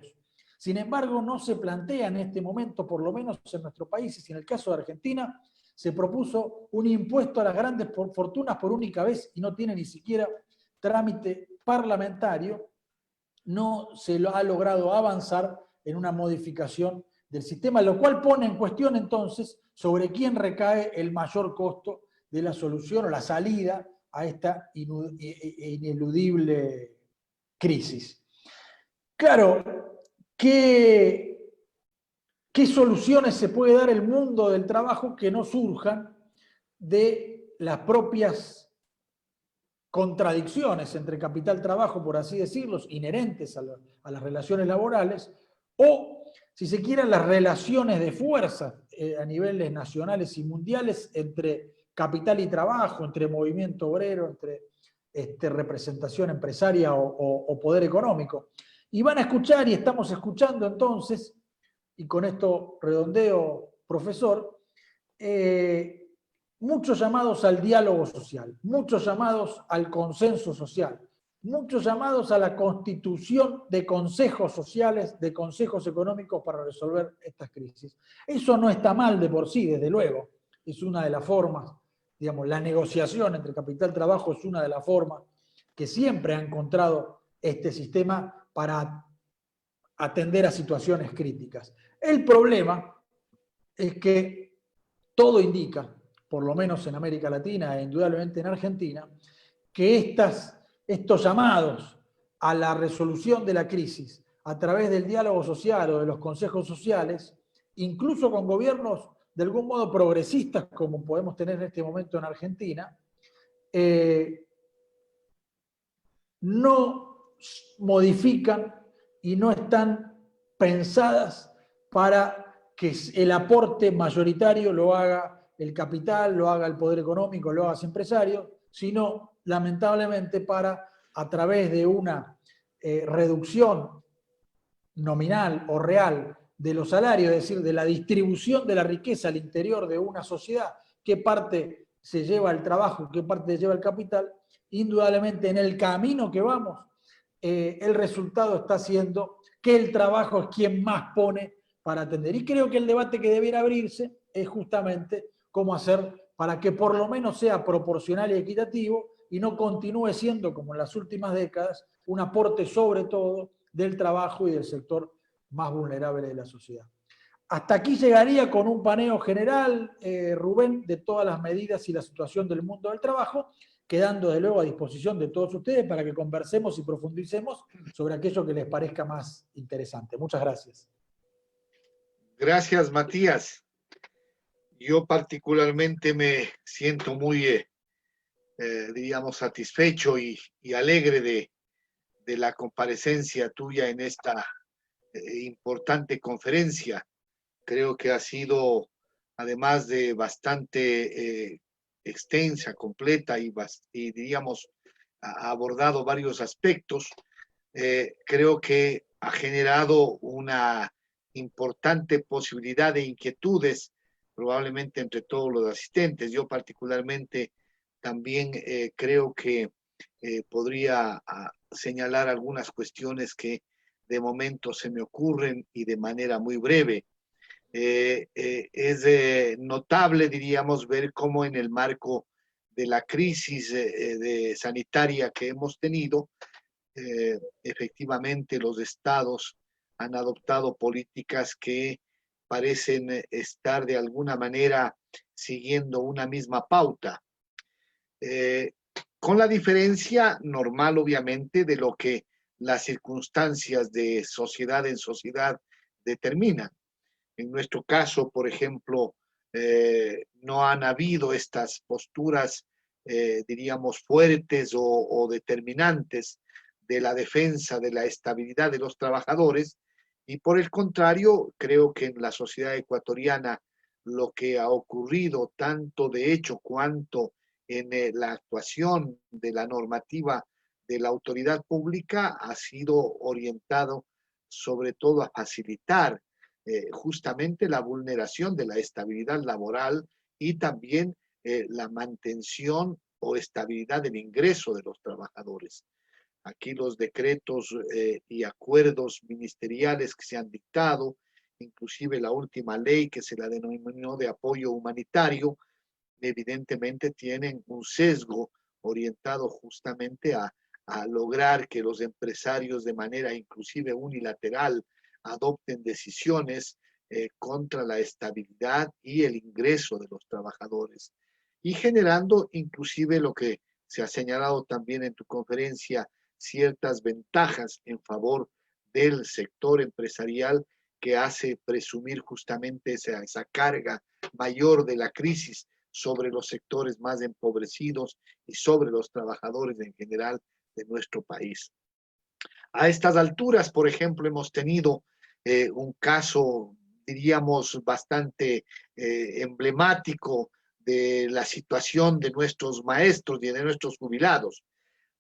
Sin embargo, no se plantea en este momento, por lo menos en nuestro país, y en el caso de Argentina, se propuso un impuesto a las grandes fortunas por única vez y no tiene ni siquiera trámite parlamentario. No se lo ha logrado avanzar en una modificación del sistema, lo cual pone en cuestión entonces sobre quién recae el mayor costo de la solución o la salida a esta ineludible crisis. Claro, ¿qué soluciones se puede dar el mundo del trabajo que no surjan de las propias contradicciones entre capital-trabajo, por así decirlo, inherentes a las relaciones laborales, o, si se quiere, las relaciones de fuerza a niveles nacionales y mundiales entre capital y trabajo, entre movimiento obrero, entre representación empresaria o poder económico? Y van a escuchar, y estamos escuchando entonces, y con esto redondeo, profesor, muchos llamados al diálogo social, muchos llamados al consenso social, muchos llamados a la constitución de consejos sociales, de consejos económicos para resolver estas crisis. Eso no está mal de por sí, desde luego. Es una de las formas, digamos, la negociación entre capital y trabajo es una de las formas que siempre ha encontrado este sistema para atender a situaciones críticas. El problema es que todo indica, por lo menos en América Latina e indudablemente en Argentina, que estos llamados a la resolución de la crisis a través del diálogo social o de los consejos sociales, incluso con gobiernos de algún modo progresistas, como podemos tener en este momento en Argentina, no modifican y no están pensadas para que el aporte mayoritario lo haga el capital, lo haga el poder económico, lo haga los empresarios, sino lamentablemente para, a través de una reducción nominal o real de los salarios, es decir, de la distribución de la riqueza al interior de una sociedad, que parte se lleva el trabajo, qué parte se lleva el capital, indudablemente en el camino que vamos, el resultado está siendo que el trabajo es quien más pone para atender. Y creo que el debate que debiera abrirse es justamente cómo hacer para que por lo menos sea proporcional y equitativo y no continúe siendo, como en las últimas décadas, un aporte sobre todo del trabajo y del sector más vulnerable de la sociedad. Hasta aquí llegaría con un paneo general, Rubén, de todas las medidas y la situación del mundo del trabajo, quedando de luego a disposición de todos ustedes para que conversemos y profundicemos sobre aquello que les parezca más interesante. Muchas gracias. Gracias, Matías. Yo particularmente me siento muy, diríamos, satisfecho y alegre de la comparecencia tuya en esta importante conferencia. Creo que ha sido, además de bastante extensa, completa y diríamos, ha abordado varios aspectos. Creo que ha generado una importante posibilidad de inquietudes, probablemente entre todos los asistentes. Yo particularmente también creo que podría señalar algunas cuestiones que de momento se me ocurren y de manera muy breve. Es notable, diríamos, ver cómo en el marco de la crisis sanitaria que hemos tenido, efectivamente los estados han adoptado políticas que parecen estar de alguna manera siguiendo una misma pauta, con la diferencia normal, obviamente, de lo que las circunstancias de sociedad en sociedad determinan. En nuestro caso, por ejemplo, no han habido estas posturas, diríamos, fuertes o determinantes de la defensa de la estabilidad de los trabajadores, y por el contrario, creo que en la sociedad ecuatoriana lo que ha ocurrido, tanto de hecho cuanto en la actuación de la normativa de la autoridad pública, ha sido orientado sobre todo a facilitar justamente la vulneración de la estabilidad laboral y también la mantención o estabilidad del ingreso de los trabajadores. Aquí los decretos y acuerdos ministeriales que se han dictado, inclusive la última ley que se la denominó de apoyo humanitario, evidentemente tienen un sesgo orientado justamente a lograr que los empresarios de manera inclusive unilateral adopten decisiones contra la estabilidad y el ingreso de los trabajadores y generando inclusive lo que se ha señalado también en tu conferencia, ciertas ventajas en favor del sector empresarial que hace presumir justamente esa carga mayor de la crisis sobre los sectores más empobrecidos y sobre los trabajadores en general de nuestro país. A estas alturas, por ejemplo, hemos tenido un caso, diríamos, bastante emblemático de la situación de nuestros maestros y de nuestros jubilados.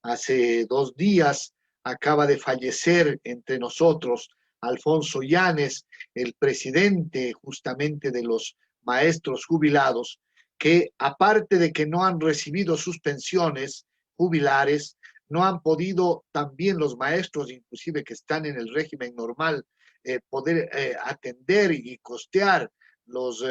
Hace 2 días acaba de fallecer entre nosotros Alfonso Llanes, el presidente justamente de los maestros jubilados, que aparte de que no han recibido sus pensiones jubilares, no han podido también los maestros, inclusive que están en el régimen normal, poder atender y costear los,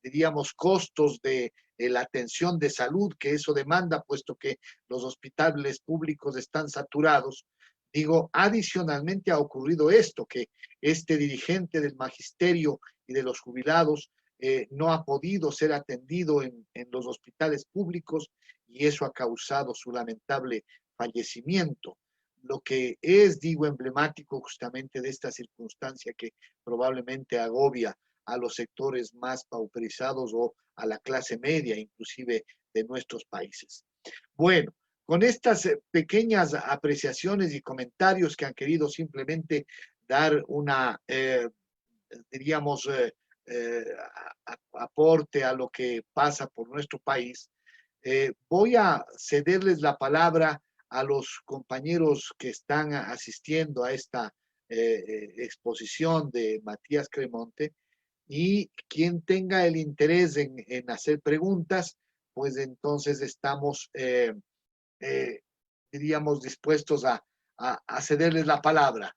diríamos, costos de la atención de salud que eso demanda, puesto que los hospitales públicos están saturados. Digo, adicionalmente ha ocurrido esto, que este dirigente del magisterio y de los jubilados no ha podido ser atendido en los hospitales públicos y eso ha causado su lamentable fallecimiento. Lo que es, digo, emblemático justamente de esta circunstancia que probablemente agobia a los sectores más pauperizados o a la clase media, inclusive de nuestros países. Bueno, con estas pequeñas apreciaciones y comentarios que han querido simplemente dar una, diríamos, aporte a lo que pasa por nuestro país, voy a cederles la palabra a los compañeros que están asistiendo a esta exposición de Matías Cremonte Y quien tenga el interés en hacer preguntas, pues entonces estamos, diríamos, dispuestos a cederles la palabra.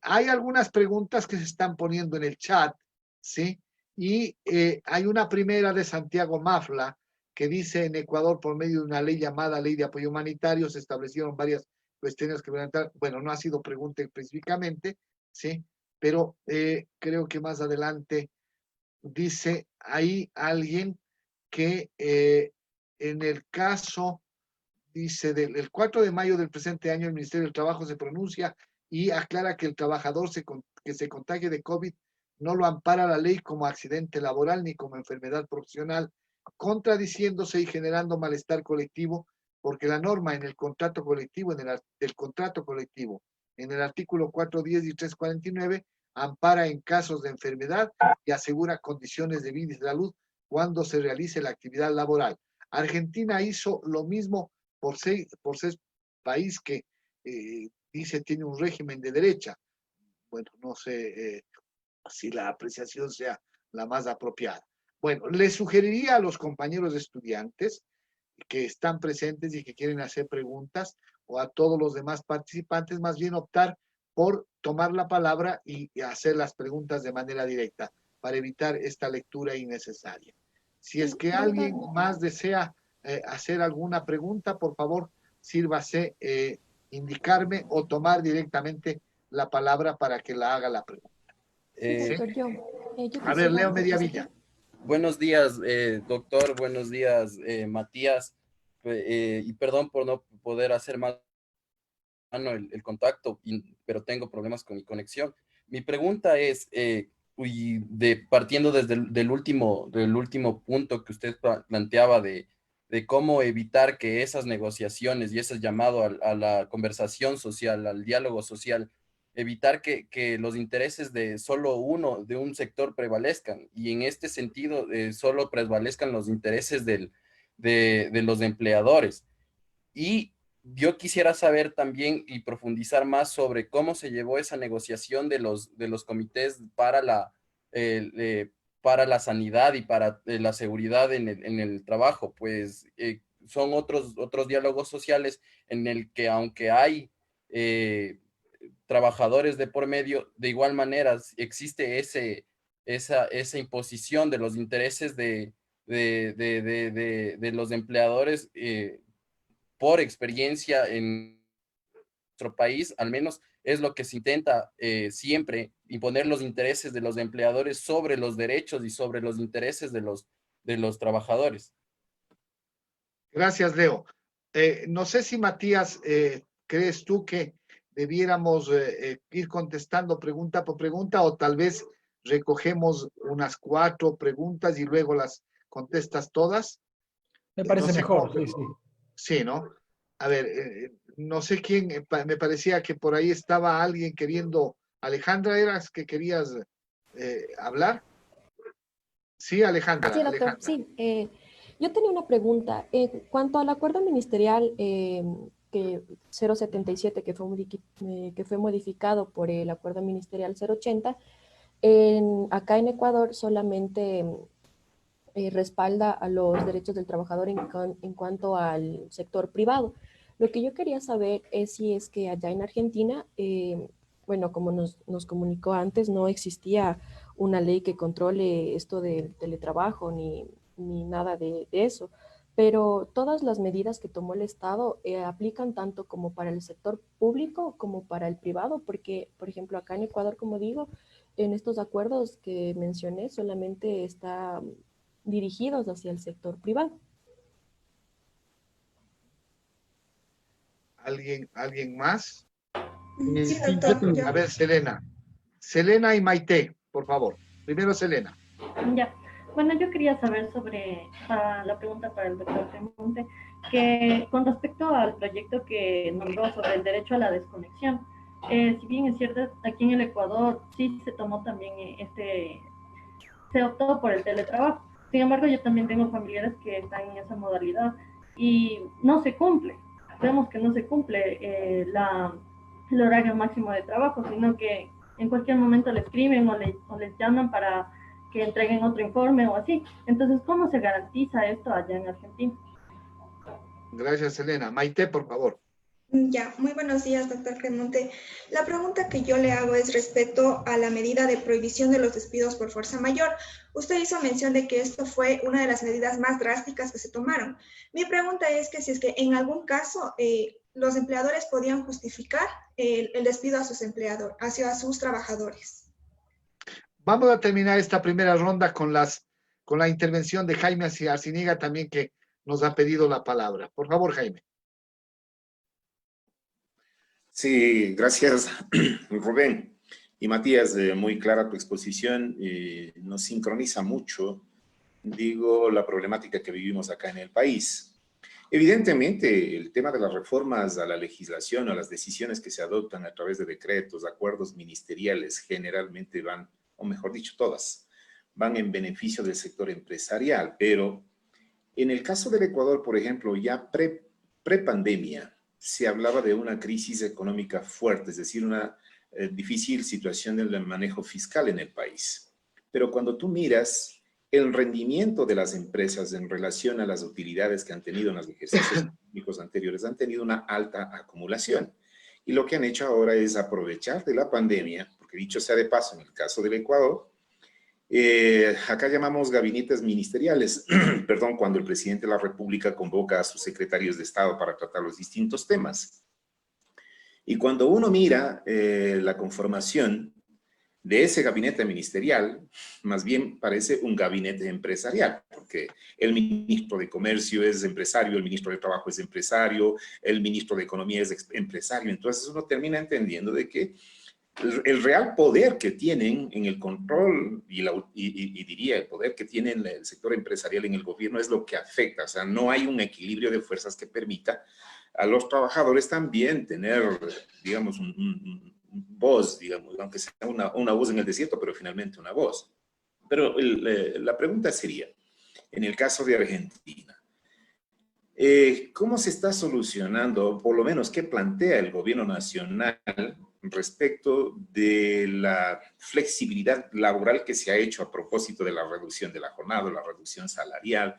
Hay algunas preguntas que se están poniendo en el chat, ¿sí? Y hay una primera de Santiago Mafla que dice: en Ecuador, por medio de una ley llamada Ley de Apoyo Humanitario, se establecieron varias cuestiones que van a entrar. Bueno, no ha sido pregunta específicamente, ¿sí? Pero creo que más adelante dice ahí alguien que en el caso, dice, del 4 de mayo del presente año, el Ministerio del Trabajo se pronuncia y aclara que el trabajador que se contagie de COVID no lo ampara la ley como accidente laboral ni como enfermedad profesional, contradiciéndose y generando malestar colectivo, porque la norma en el contrato colectivo, del contrato colectivo, en el artículo 410 y 349, ampara en casos de enfermedad y asegura condiciones de vida y salud cuando se realice la actividad laboral. Argentina hizo lo mismo por ser país que dice tiene un régimen de derecha. Bueno, no sé si la apreciación sea la más apropiada. Bueno, le sugeriría a los compañeros estudiantes que están presentes y que quieren hacer preguntas, o a todos los demás participantes, más bien optar por tomar la palabra y hacer las preguntas de manera directa para evitar esta lectura innecesaria. Si es que alguien más desea hacer alguna pregunta, por favor, sírvase indicarme o tomar directamente la palabra para que la haga la pregunta. Sí, doctor, A ver, Leo Mediavilla. Buenos días, doctor. Buenos días, Matías. Y perdón por no poder hacer más el contacto, pero tengo problemas con mi conexión. Mi pregunta es, partiendo desde del último punto que usted planteaba de cómo evitar que esas negociaciones y ese llamado a la conversación social, al diálogo social, evitar que los intereses de solo uno, de un sector prevalezcan, y en este sentido solo prevalezcan los intereses de los empleadores. Y yo quisiera saber también y profundizar más sobre cómo se llevó esa negociación de los comités para la sanidad y para la seguridad en el trabajo, pues son otros diálogos sociales en el que, aunque hay trabajadores de por medio, de igual manera existe esa imposición de los intereses de los empleadores. Por experiencia en nuestro país, al menos es lo que se intenta siempre, imponer los intereses de los empleadores sobre los derechos y sobre los intereses de los trabajadores. Gracias, Leo. No sé si, Matías, crees tú que debiéramos ir contestando pregunta por pregunta, o tal vez recogemos unas 4 preguntas y luego las contestas todas. Me parece no sé mejor, cómo, sí, sí. Sí, ¿no? A ver, no sé quién, me parecía que por ahí estaba alguien queriendo. Alejandra, ¿eras que querías hablar? Sí, Alejandra. Sí, doctor, Alejandra. sí. Yo tenía una pregunta. En cuanto al acuerdo ministerial que 077, que fue modificado por el acuerdo ministerial 080, acá en Ecuador solamente respalda a los derechos del trabajador en cuanto al sector privado. Lo que yo quería saber es si es que allá en Argentina, bueno, como nos comunicó antes, no existía una ley que controle esto del teletrabajo ni nada de eso, pero todas las medidas que tomó el Estado aplican tanto como para el sector público como para el privado, porque, por ejemplo, acá en Ecuador, como digo, en estos acuerdos que mencioné solamente está dirigidos hacia el sector privado. ¿Alguien más? Sí, doctor, A ver, Selena. Selena y Maite, por favor. Primero Selena. Ya. Bueno, yo quería saber sobre la pregunta para el doctor Tremonte, que con respecto al proyecto que nombró sobre el derecho a la desconexión, si bien es cierto, aquí en el Ecuador sí se tomó también se optó por el teletrabajo. Sin embargo, yo también tengo familiares que están en esa modalidad y no se cumple. Vemos que no se cumple el horario máximo de trabajo, sino que en cualquier momento le escriben o les llaman para que entreguen otro informe o así. Entonces, ¿cómo se garantiza esto allá en Argentina? Gracias, Elena. Maite, por favor. Ya, muy buenos días, doctor Remonte. La pregunta que yo le hago es respecto a la medida de prohibición de los despidos por fuerza mayor. Usted hizo mención de que esto fue una de las medidas más drásticas que se tomaron. Mi pregunta es que si es que en algún caso los empleadores podían justificar el despido a sus empleadores, hacia sus trabajadores. Vamos a terminar esta primera ronda con la intervención de Jaime Arciniega también, que nos ha pedido la palabra. Por favor, Jaime. Sí, gracias, Rubén. Y Matías, muy clara tu exposición, nos sincroniza mucho, digo, la problemática que vivimos acá en el país. Evidentemente, el tema de las reformas a la legislación, a las decisiones que se adoptan a través de decretos, acuerdos ministeriales, generalmente van, o mejor dicho, todas, van en beneficio del sector empresarial, pero en el caso del Ecuador, por ejemplo, ya pre-pandemia, se hablaba de una crisis económica fuerte, es decir, una difícil situación del manejo fiscal en el país. Pero cuando tú miras el rendimiento de las empresas en relación a las utilidades que han tenido en los ejercicios económicos anteriores, han tenido una alta acumulación. Y lo que han hecho ahora es aprovechar de la pandemia, porque dicho sea de paso, en el caso del Ecuador, acá llamamos gabinetes ministeriales, perdón, cuando el presidente de la República convoca a sus secretarios de Estado para tratar los distintos temas. Y cuando uno mira la conformación de ese gabinete ministerial, más bien parece un gabinete empresarial, porque el ministro de Comercio es empresario, el ministro de Trabajo es empresario, el ministro de Economía es empresario. Entonces uno termina entendiendo de que el real poder que tienen en el control y diría el poder que tiene el sector empresarial en el gobierno es lo que afecta. O sea, no hay un equilibrio de fuerzas que permita a los trabajadores también tener, digamos, un voz, digamos, aunque sea una voz en el desierto, pero finalmente una voz. Pero la pregunta sería, en el caso de Argentina, ¿cómo se está solucionando, por lo menos qué plantea el gobierno nacional respecto de la flexibilidad laboral que se ha hecho a propósito de la reducción de la jornada, la reducción salarial?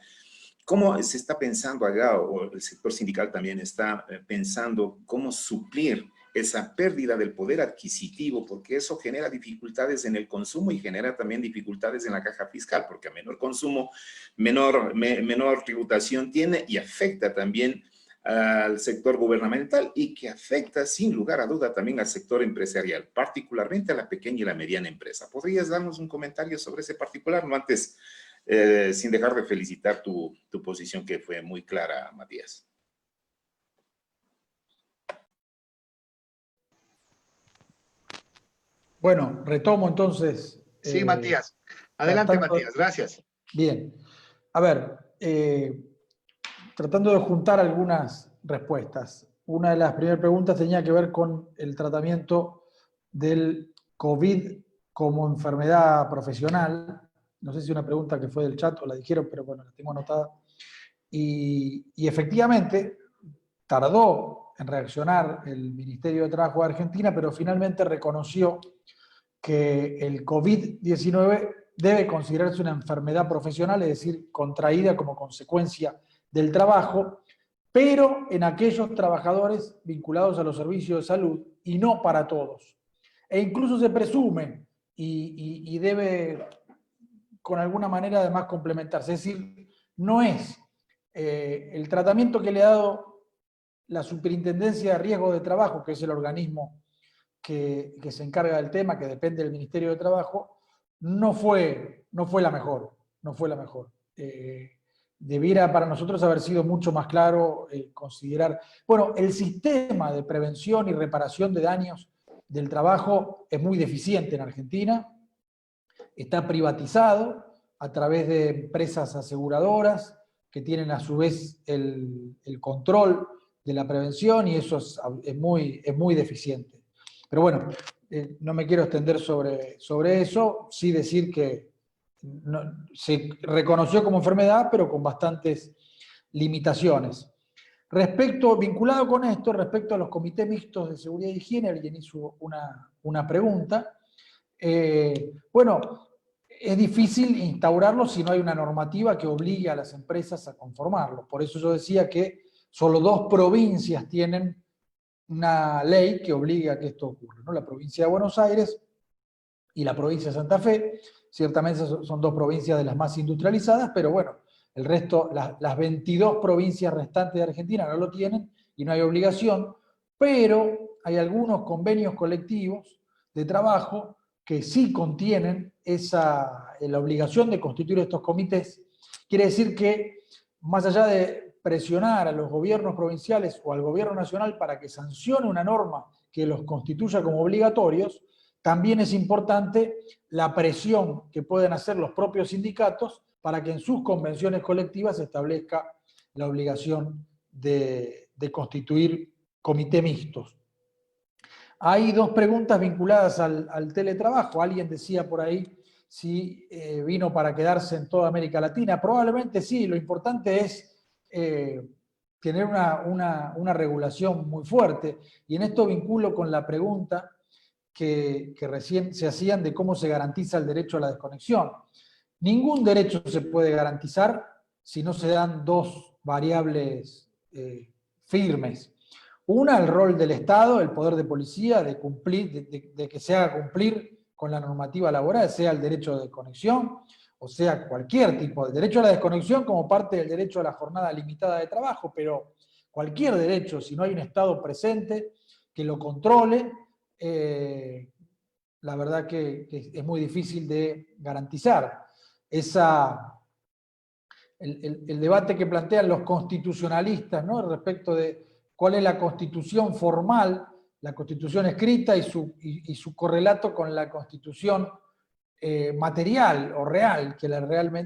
¿Cómo se está pensando acá, o el sector sindical también está pensando cómo suplir esa pérdida del poder adquisitivo? Porque eso genera dificultades en el consumo y genera también dificultades en la caja fiscal, porque a menor consumo, menor tributación tiene y afecta también al sector gubernamental y que afecta sin lugar a duda también al sector empresarial, particularmente a la pequeña y la mediana empresa. ¿Podrías darnos un comentario sobre ese particular? No antes, sin dejar de felicitar tu posición, que fue muy clara, Matías. Bueno, retomo entonces. Sí, Matías. Adelante, tratando, Matías. Gracias. Bien. A ver, tratando de juntar algunas respuestas. Una de las primeras preguntas tenía que ver con el tratamiento del COVID como enfermedad profesional. No sé si una pregunta que fue del chat o la dijeron, pero bueno, la tengo anotada. Y efectivamente tardó en reaccionar el Ministerio de Trabajo de Argentina, pero finalmente reconoció que el COVID-19 debe considerarse una enfermedad profesional, es decir, contraída como consecuencia del trabajo, pero en aquellos trabajadores vinculados a los servicios de salud y no para todos. E incluso se presume y debe, con alguna manera, además complementarse. Es decir, no es el tratamiento que le ha dado la Superintendencia de Riesgo de Trabajo, que es el organismo que se encarga del tema, que depende del Ministerio de Trabajo, no fue la mejor. No fue la mejor. Debiera para nosotros haber sido mucho más claro considerar... Bueno, el sistema de prevención y reparación de daños del trabajo es muy deficiente en Argentina. Está privatizado a través de empresas aseguradoras que tienen a su vez el control de la prevención, y eso es muy deficiente. Pero bueno, no me quiero extender sobre eso, sí decir que se reconoció como enfermedad, pero con bastantes limitaciones. Vinculado con esto, respecto a los comités mixtos de seguridad y higiene, alguien hizo una pregunta. Bueno, es difícil instaurarlo si no hay una normativa que obligue a las empresas a conformarlo. Por eso yo decía que solo 2 provincias tienen una ley que obliga a que esto ocurra, ¿no? La provincia de Buenos Aires y la provincia de Santa Fe. Ciertamente son 2 provincias de las más industrializadas, pero bueno, el resto, las 22 provincias restantes de Argentina no lo tienen y no hay obligación, pero hay algunos convenios colectivos de trabajo que sí contienen la obligación de constituir estos comités. Quiere decir que, más allá de presionar a los gobiernos provinciales o al gobierno nacional para que sancione una norma que los constituya como obligatorios, también es importante la presión que pueden hacer los propios sindicatos para que en sus convenciones colectivas se establezca la obligación de constituir comités mixtos. Hay 2 preguntas vinculadas al teletrabajo. Alguien decía por ahí si vino para quedarse en toda América Latina. Probablemente sí. Lo importante es tener una regulación muy fuerte. Y en esto vinculo con la pregunta que recién se hacían de cómo se garantiza el derecho a la desconexión. Ningún derecho se puede garantizar si no se dan 2 variables firmes. Una, el rol del Estado, el poder de policía, de cumplir, de que se haga cumplir con la normativa laboral, sea el derecho de desconexión, o sea cualquier tipo de derecho a la desconexión como parte del derecho a la jornada limitada de trabajo, pero cualquier derecho, si no hay un Estado presente que lo controle, la verdad que es muy difícil de garantizar. El debate que plantean los constitucionalistas, ¿no?, respecto de cuál es la constitución formal, la constitución escrita y su correlato con la constitución material o real,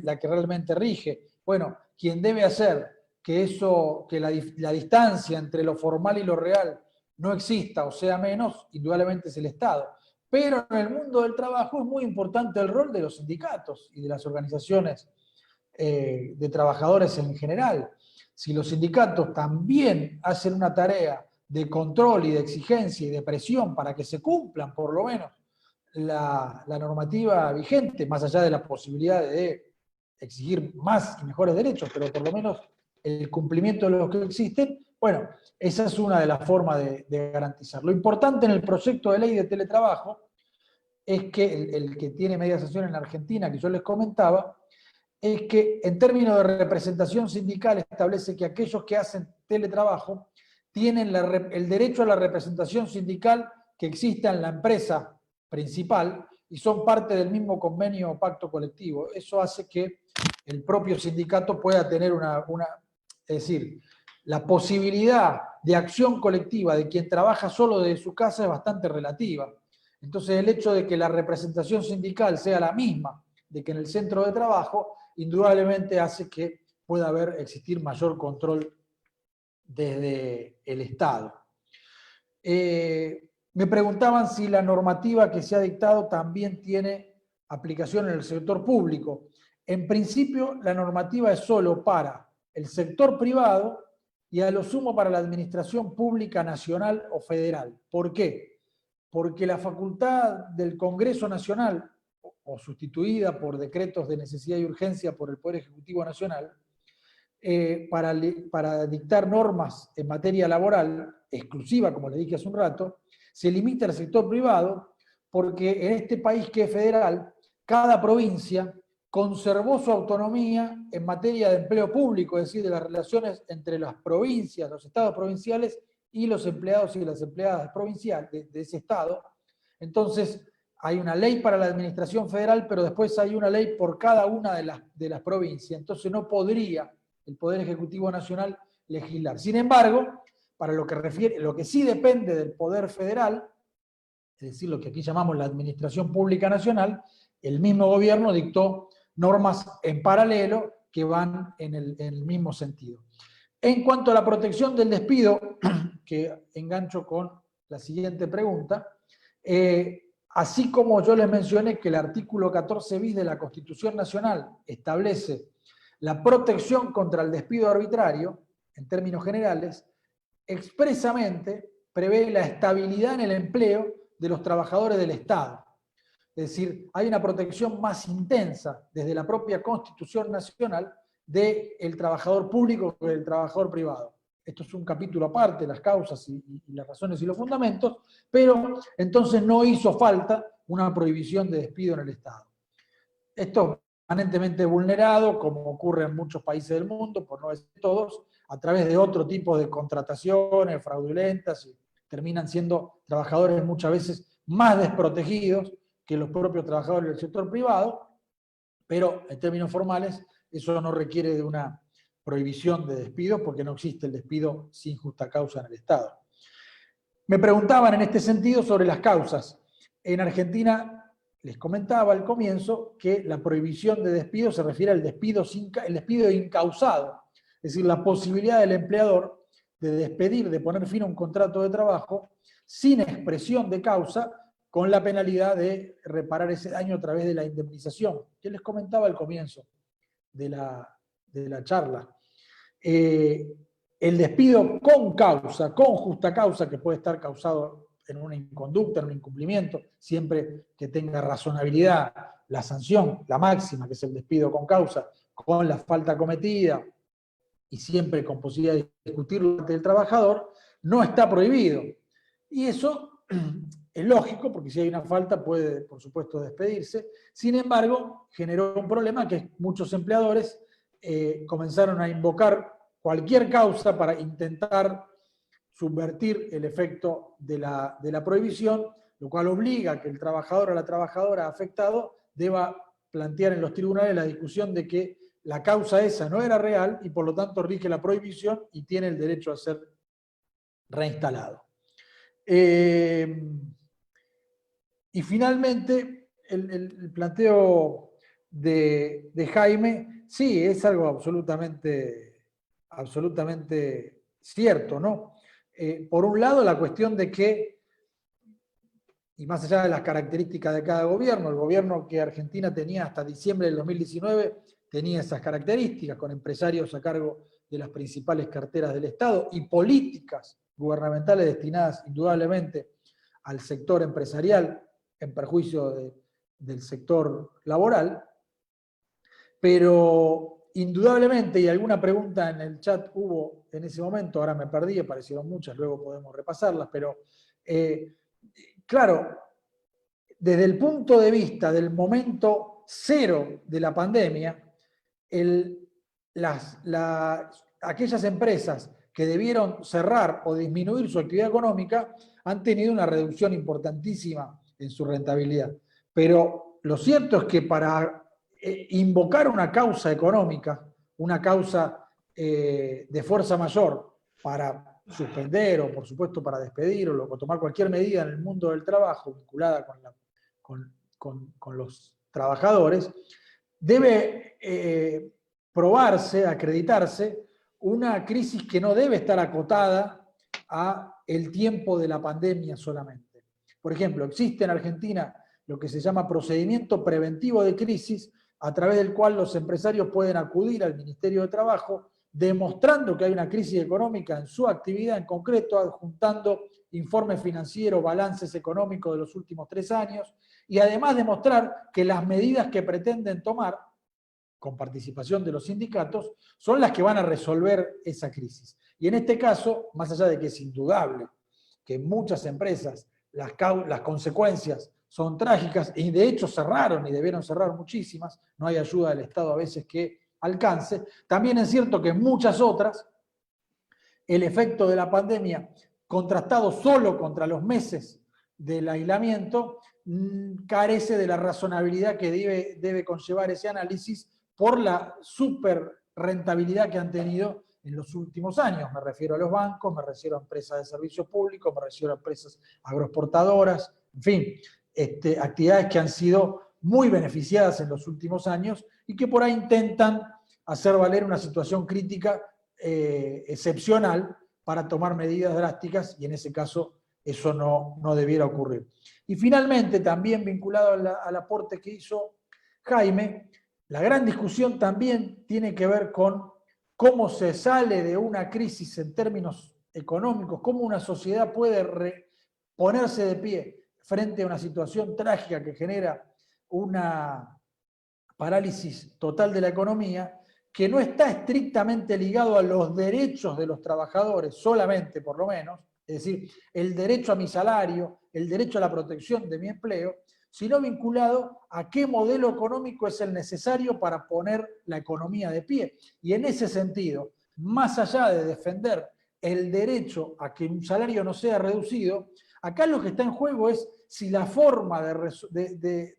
la que realmente rige. Bueno, quien debe hacer que la distancia entre lo formal y lo real no exista o sea menos, indudablemente es el Estado. Pero en el mundo del trabajo es muy importante el rol de los sindicatos y de las organizaciones de trabajadores en general. Si los sindicatos también hacen una tarea de control y de exigencia y de presión para que se cumplan por lo menos la normativa vigente, más allá de la posibilidad de exigir más y mejores derechos, pero por lo menos el cumplimiento de los que existen, bueno, esa es una de las formas de garantizar. Lo importante en el proyecto de ley de teletrabajo es que el que tiene media sanción en la Argentina, que yo les comentaba, es que en términos de representación sindical establece que aquellos que hacen teletrabajo tienen el derecho a la representación sindical que exista en la empresa principal y son parte del mismo convenio o pacto colectivo. Eso hace que el propio sindicato pueda tener es decir, la posibilidad de acción colectiva de quien trabaja solo desde su casa es bastante relativa. Entonces el hecho de que la representación sindical sea la misma de que en el centro de trabajo, indudablemente hace que pueda existir mayor control desde el Estado. Me preguntaban si la normativa que se ha dictado también tiene aplicación en el sector público. En principio, la normativa es solo para el sector privado y a lo sumo para la administración pública nacional o federal. ¿Por qué? Porque la facultad del Congreso Nacional, o sustituida por decretos de necesidad y urgencia por el Poder Ejecutivo Nacional, para dictar normas en materia laboral, exclusiva, como le dije hace un rato, se limita al sector privado, porque en este país que es federal, cada provincia conservó su autonomía en materia de empleo público, es decir, de las relaciones entre las provincias, los estados provinciales y los empleados y las empleadas provinciales de ese estado. Entonces, hay una ley para la administración federal, pero después hay una ley por cada una de las provincias. Entonces no podría el Poder Ejecutivo Nacional legislar. Sin embargo, para lo que sí depende del Poder Federal, es decir, lo que aquí llamamos la Administración Pública Nacional, el mismo gobierno dictó normas en paralelo que van en el mismo sentido. En cuanto a la protección del despido, que engancho con la siguiente pregunta, así como yo les mencioné que el artículo 14 bis de la Constitución Nacional establece la protección contra el despido arbitrario, en términos generales, expresamente prevé la estabilidad en el empleo de los trabajadores del Estado. Es decir, hay una protección más intensa desde la propia Constitución Nacional del trabajador público que del trabajador privado. Esto es un capítulo aparte, las causas y las razones y los fundamentos, pero entonces no hizo falta una prohibición de despido en el Estado. Esto es permanentemente vulnerado, como ocurre en muchos países del mundo, por no decir todos, a través de otro tipo de contrataciones fraudulentas, y terminan siendo trabajadores muchas veces más desprotegidos que los propios trabajadores del sector privado, pero en términos formales eso no requiere de una prohibición de despidos porque no existe el despido sin justa causa en el Estado. Me preguntaban en este sentido sobre las causas. En Argentina, les comentaba al comienzo que la prohibición de despido se refiere al despido incausado, es decir, la posibilidad del empleador de despedir, de poner fin a un contrato de trabajo sin expresión de causa, con la penalidad de reparar ese daño a través de la indemnización, que les comentaba al comienzo de la charla. El despido con causa, con justa causa, que puede estar causado en una inconducta, en un incumplimiento, siempre que tenga razonabilidad la sanción, la máxima, que es el despido con causa, con la falta cometida, y siempre con posibilidad de discutirlo ante el trabajador, no está prohibido. Y eso es lógico, porque si hay una falta puede, por supuesto, despedirse. Sin embargo, generó un problema que muchos empleadores comenzaron a invocar cualquier causa para intentar subvertir el efecto de la prohibición, lo cual obliga a que el trabajador o la trabajadora afectado deba plantear en los tribunales la discusión de que la causa esa no era real y por lo tanto rige la prohibición y tiene el derecho a ser reinstalado. Y finalmente, el planteo de Jaime, sí, es algo absolutamente cierto, ¿no? Por un lado, la cuestión de que, y más allá de las características de cada gobierno, el gobierno que Argentina tenía hasta diciembre del 2019 tenía esas características, con empresarios a cargo de las principales carteras del Estado y políticas gubernamentales destinadas indudablemente al sector empresarial en perjuicio del sector laboral, pero indudablemente, y alguna pregunta en el chat hubo en ese momento, ahora me perdí, aparecieron muchas, luego podemos repasarlas, pero claro, desde el punto de vista del momento cero de la pandemia, aquellas empresas que debieron cerrar o disminuir su actividad económica han tenido una reducción importantísima en su rentabilidad. Pero lo cierto es que para invocar una causa económica, una causa de fuerza mayor para suspender o por supuesto para despedir o tomar cualquier medida en el mundo del trabajo vinculada con los trabajadores, debe probarse, acreditarse una crisis que no debe estar acotada a el tiempo de la pandemia solamente. Por ejemplo, existe en Argentina lo que se llama procedimiento preventivo de crisis, a través del cual los empresarios pueden acudir al Ministerio de Trabajo demostrando que hay una crisis económica en su actividad en concreto, adjuntando informes financieros, balances económicos de los últimos 3 años, y además demostrar que las medidas que pretenden tomar, con participación de los sindicatos, son las que van a resolver esa crisis. Y en este caso, más allá de que es indudable que en muchas empresas las consecuencias son trágicas, y de hecho cerraron y debieron cerrar muchísimas, no hay ayuda del Estado a veces que alcance, también es cierto que en muchas otras, el efecto de la pandemia, contrastado solo contra los meses del aislamiento, carece de la razonabilidad que debe conllevar ese análisis por la super rentabilidad que han tenido en los últimos años. Me refiero a los bancos, me refiero a empresas de servicios públicos, me refiero a empresas agroexportadoras, en fin, actividades que han sido muy beneficiadas en los últimos años y que por ahí intentan hacer valer una situación crítica excepcional para tomar medidas drásticas, y en ese caso eso no debiera ocurrir. Y finalmente, también vinculado al aporte que hizo Jaime, la gran discusión también tiene que ver con cómo se sale de una crisis en términos económicos, cómo una sociedad puede ponerse de pie frente a una situación trágica que genera una parálisis total de la economía, que no está estrictamente ligado a los derechos de los trabajadores, solamente por lo menos, es decir, el derecho a mi salario, el derecho a la protección de mi empleo, sino vinculado a qué modelo económico es el necesario para poner la economía de pie. Y en ese sentido, más allá de defender el derecho a que un salario no sea reducido, acá lo que está en juego es si la forma de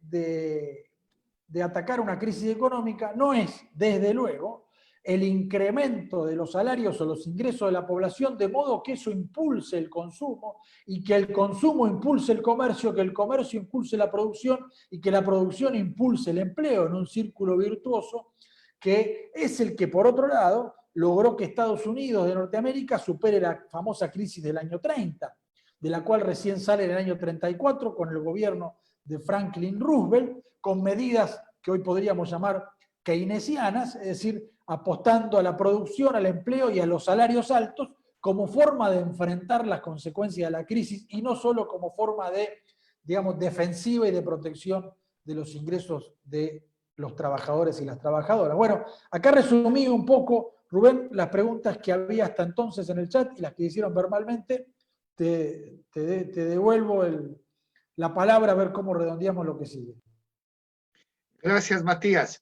atacar una crisis económica no es, desde luego, el incremento de los salarios o los ingresos de la población, de modo que eso impulse el consumo y que el consumo impulse el comercio, que el comercio impulse la producción y que la producción impulse el empleo en un círculo virtuoso que es el que, por otro lado, logró que Estados Unidos de Norteamérica supere la famosa crisis del año 30, de la cual recién sale en el año 34 con el gobierno de Franklin Roosevelt, con medidas que hoy podríamos llamar keynesianas, es decir, apostando a la producción, al empleo y a los salarios altos como forma de enfrentar las consecuencias de la crisis y no solo como forma de, digamos, defensiva y de protección de los ingresos de los trabajadores y las trabajadoras. Bueno, acá resumí un poco, Rubén, las preguntas que había hasta entonces en el chat y las que hicieron verbalmente. Te devuelvo la palabra a ver cómo redondeamos lo que sigue. Gracias, Matías.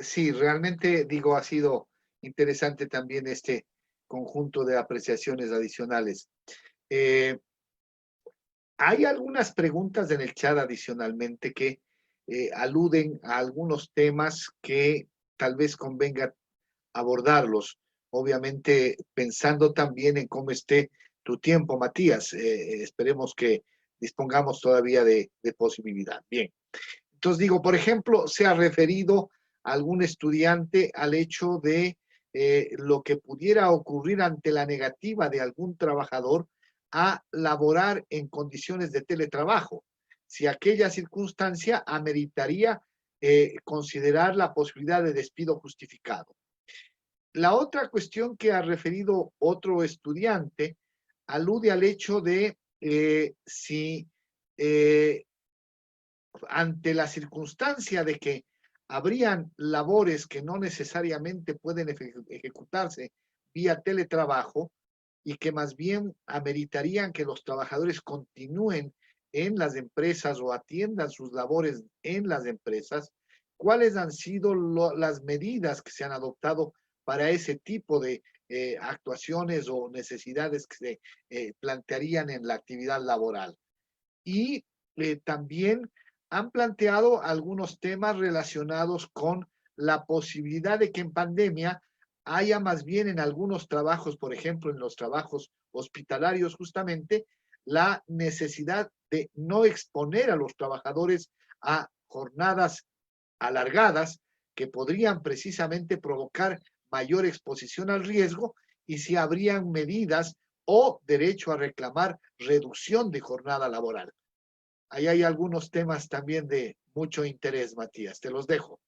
Sí, realmente digo, ha sido interesante también este conjunto de apreciaciones adicionales. Hay algunas preguntas en el chat adicionalmente que aluden a algunos temas que tal vez convenga abordarlos, obviamente pensando también en cómo esté tu tiempo, Matías. Esperemos que dispongamos todavía de posibilidad. Bien. Entonces digo, por ejemplo, se ha referido algún estudiante al hecho de lo que pudiera ocurrir ante la negativa de algún trabajador a laborar en condiciones de teletrabajo. Si aquella circunstancia ameritaría considerar la posibilidad de despido justificado. La otra cuestión que ha referido otro estudiante alude al hecho de si ante la circunstancia de que habrían labores que no necesariamente pueden ejecutarse vía teletrabajo y que más bien ameritarían que los trabajadores continúen en las empresas o atiendan sus labores en las empresas, ¿cuáles han sido las medidas que se han adoptado para ese tipo de actuaciones o necesidades que se plantearían en la actividad laboral? Y también han planteado algunos temas relacionados con la posibilidad de que en pandemia haya más bien en algunos trabajos, por ejemplo, en los trabajos hospitalarios justamente, la necesidad de no exponer a los trabajadores a jornadas alargadas que podrían precisamente provocar mayor exposición al riesgo y si habrían medidas o derecho a reclamar reducción de jornada laboral. Ahí hay algunos temas también de mucho interés, Matías. Te los dejo.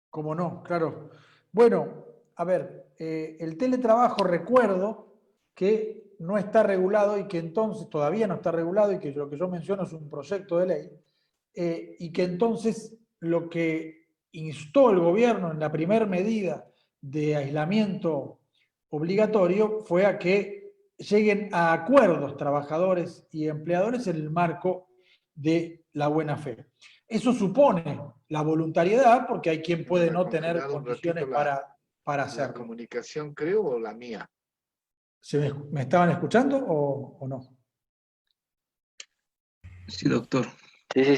Cómo no, claro. Bueno, a ver, el teletrabajo recuerdo que no está regulado y que entonces todavía no está regulado y que lo que yo menciono es un proyecto de ley y que entonces lo que instó el gobierno en la primera medida de aislamiento obligatorio fue a que lleguen a acuerdos trabajadores y empleadores en el marco de la buena fe. Eso supone la voluntariedad, porque hay quien puede no tener condiciones para hacerlo. ¿La comunicación, creo, o la mía? ¿Me estaban escuchando o no? Sí, doctor. Sí.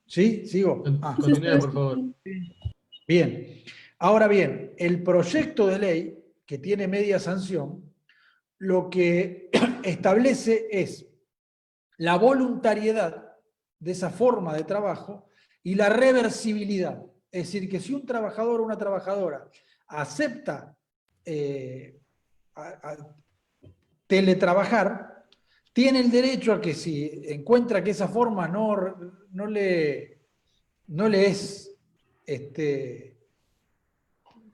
¿Sí? ¿Sigo? Continúe, por favor. Bien. Ahora bien, el proyecto de ley, que tiene media sanción, lo que establece es la voluntariedad de esa forma de trabajo y la reversibilidad. Es decir, que si un trabajador o una trabajadora acepta teletrabajar, tiene el derecho a que si encuentra que esa forma no le es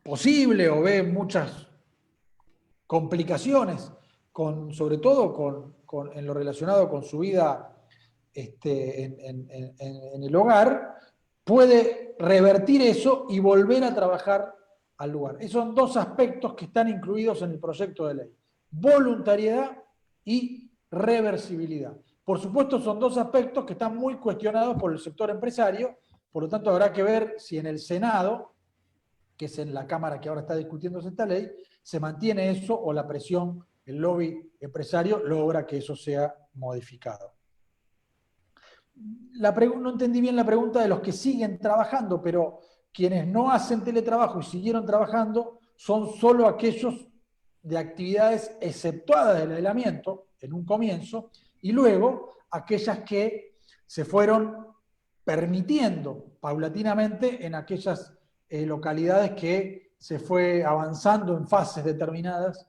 posible o ve muchas complicaciones sobre todo en lo relacionado con su vida en el hogar, puede revertir eso y volver a trabajar al lugar. Esos son dos aspectos que están incluidos en el proyecto de ley: voluntariedad y reversibilidad. Por supuesto, son dos aspectos que están muy cuestionados por el sector empresario, por lo tanto habrá que ver si en el Senado, que es en la Cámara que ahora está discutiéndose esta ley, se mantiene eso o la presión, el lobby empresario logra que eso sea modificado. No entendí bien la pregunta de los que siguen trabajando, pero quienes no hacen teletrabajo y siguieron trabajando son solo aquellos de actividades exceptuadas del aislamiento en un comienzo, y luego aquellas que se fueron permitiendo paulatinamente en aquellas localidades que se fue avanzando en fases determinadas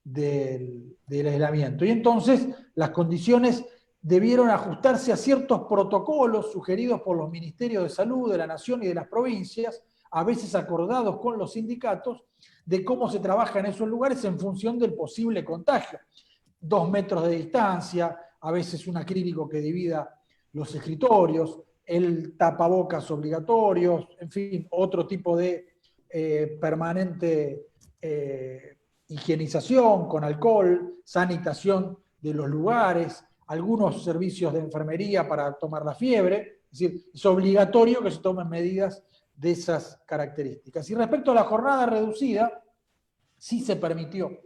del aislamiento. Y entonces las condiciones debieron ajustarse a ciertos protocolos sugeridos por los ministerios de salud de la nación y de las provincias, a veces acordados con los sindicatos, de cómo se trabaja en esos lugares en función del posible contagio. 2 metros de distancia, a veces un acrílico que divida los escritorios, el tapabocas obligatorios, en fin, otro tipo de permanente higienización con alcohol, sanitación de los lugares, algunos servicios de enfermería para tomar la fiebre. Es decir, es obligatorio que se tomen medidas de esas características. Y respecto a la jornada reducida, sí se permitió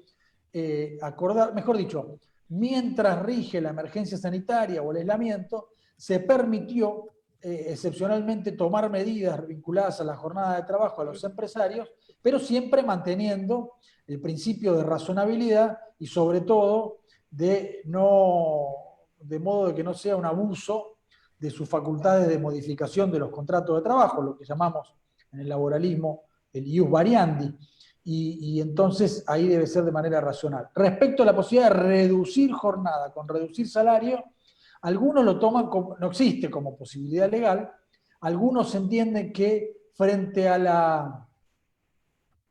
acordar, mejor dicho, mientras rige la emergencia sanitaria o el aislamiento, se permitió excepcionalmente tomar medidas vinculadas a la jornada de trabajo a los empresarios, pero siempre manteniendo el principio de razonabilidad y sobre todo de modo de que no sea un abuso de sus facultades de modificación de los contratos de trabajo, lo que llamamos en el laboralismo el ius variandi, y entonces ahí debe ser de manera racional. Respecto a la posibilidad de reducir jornada con reducir salario, algunos lo toman como, no existe como posibilidad legal, algunos entienden que frente a la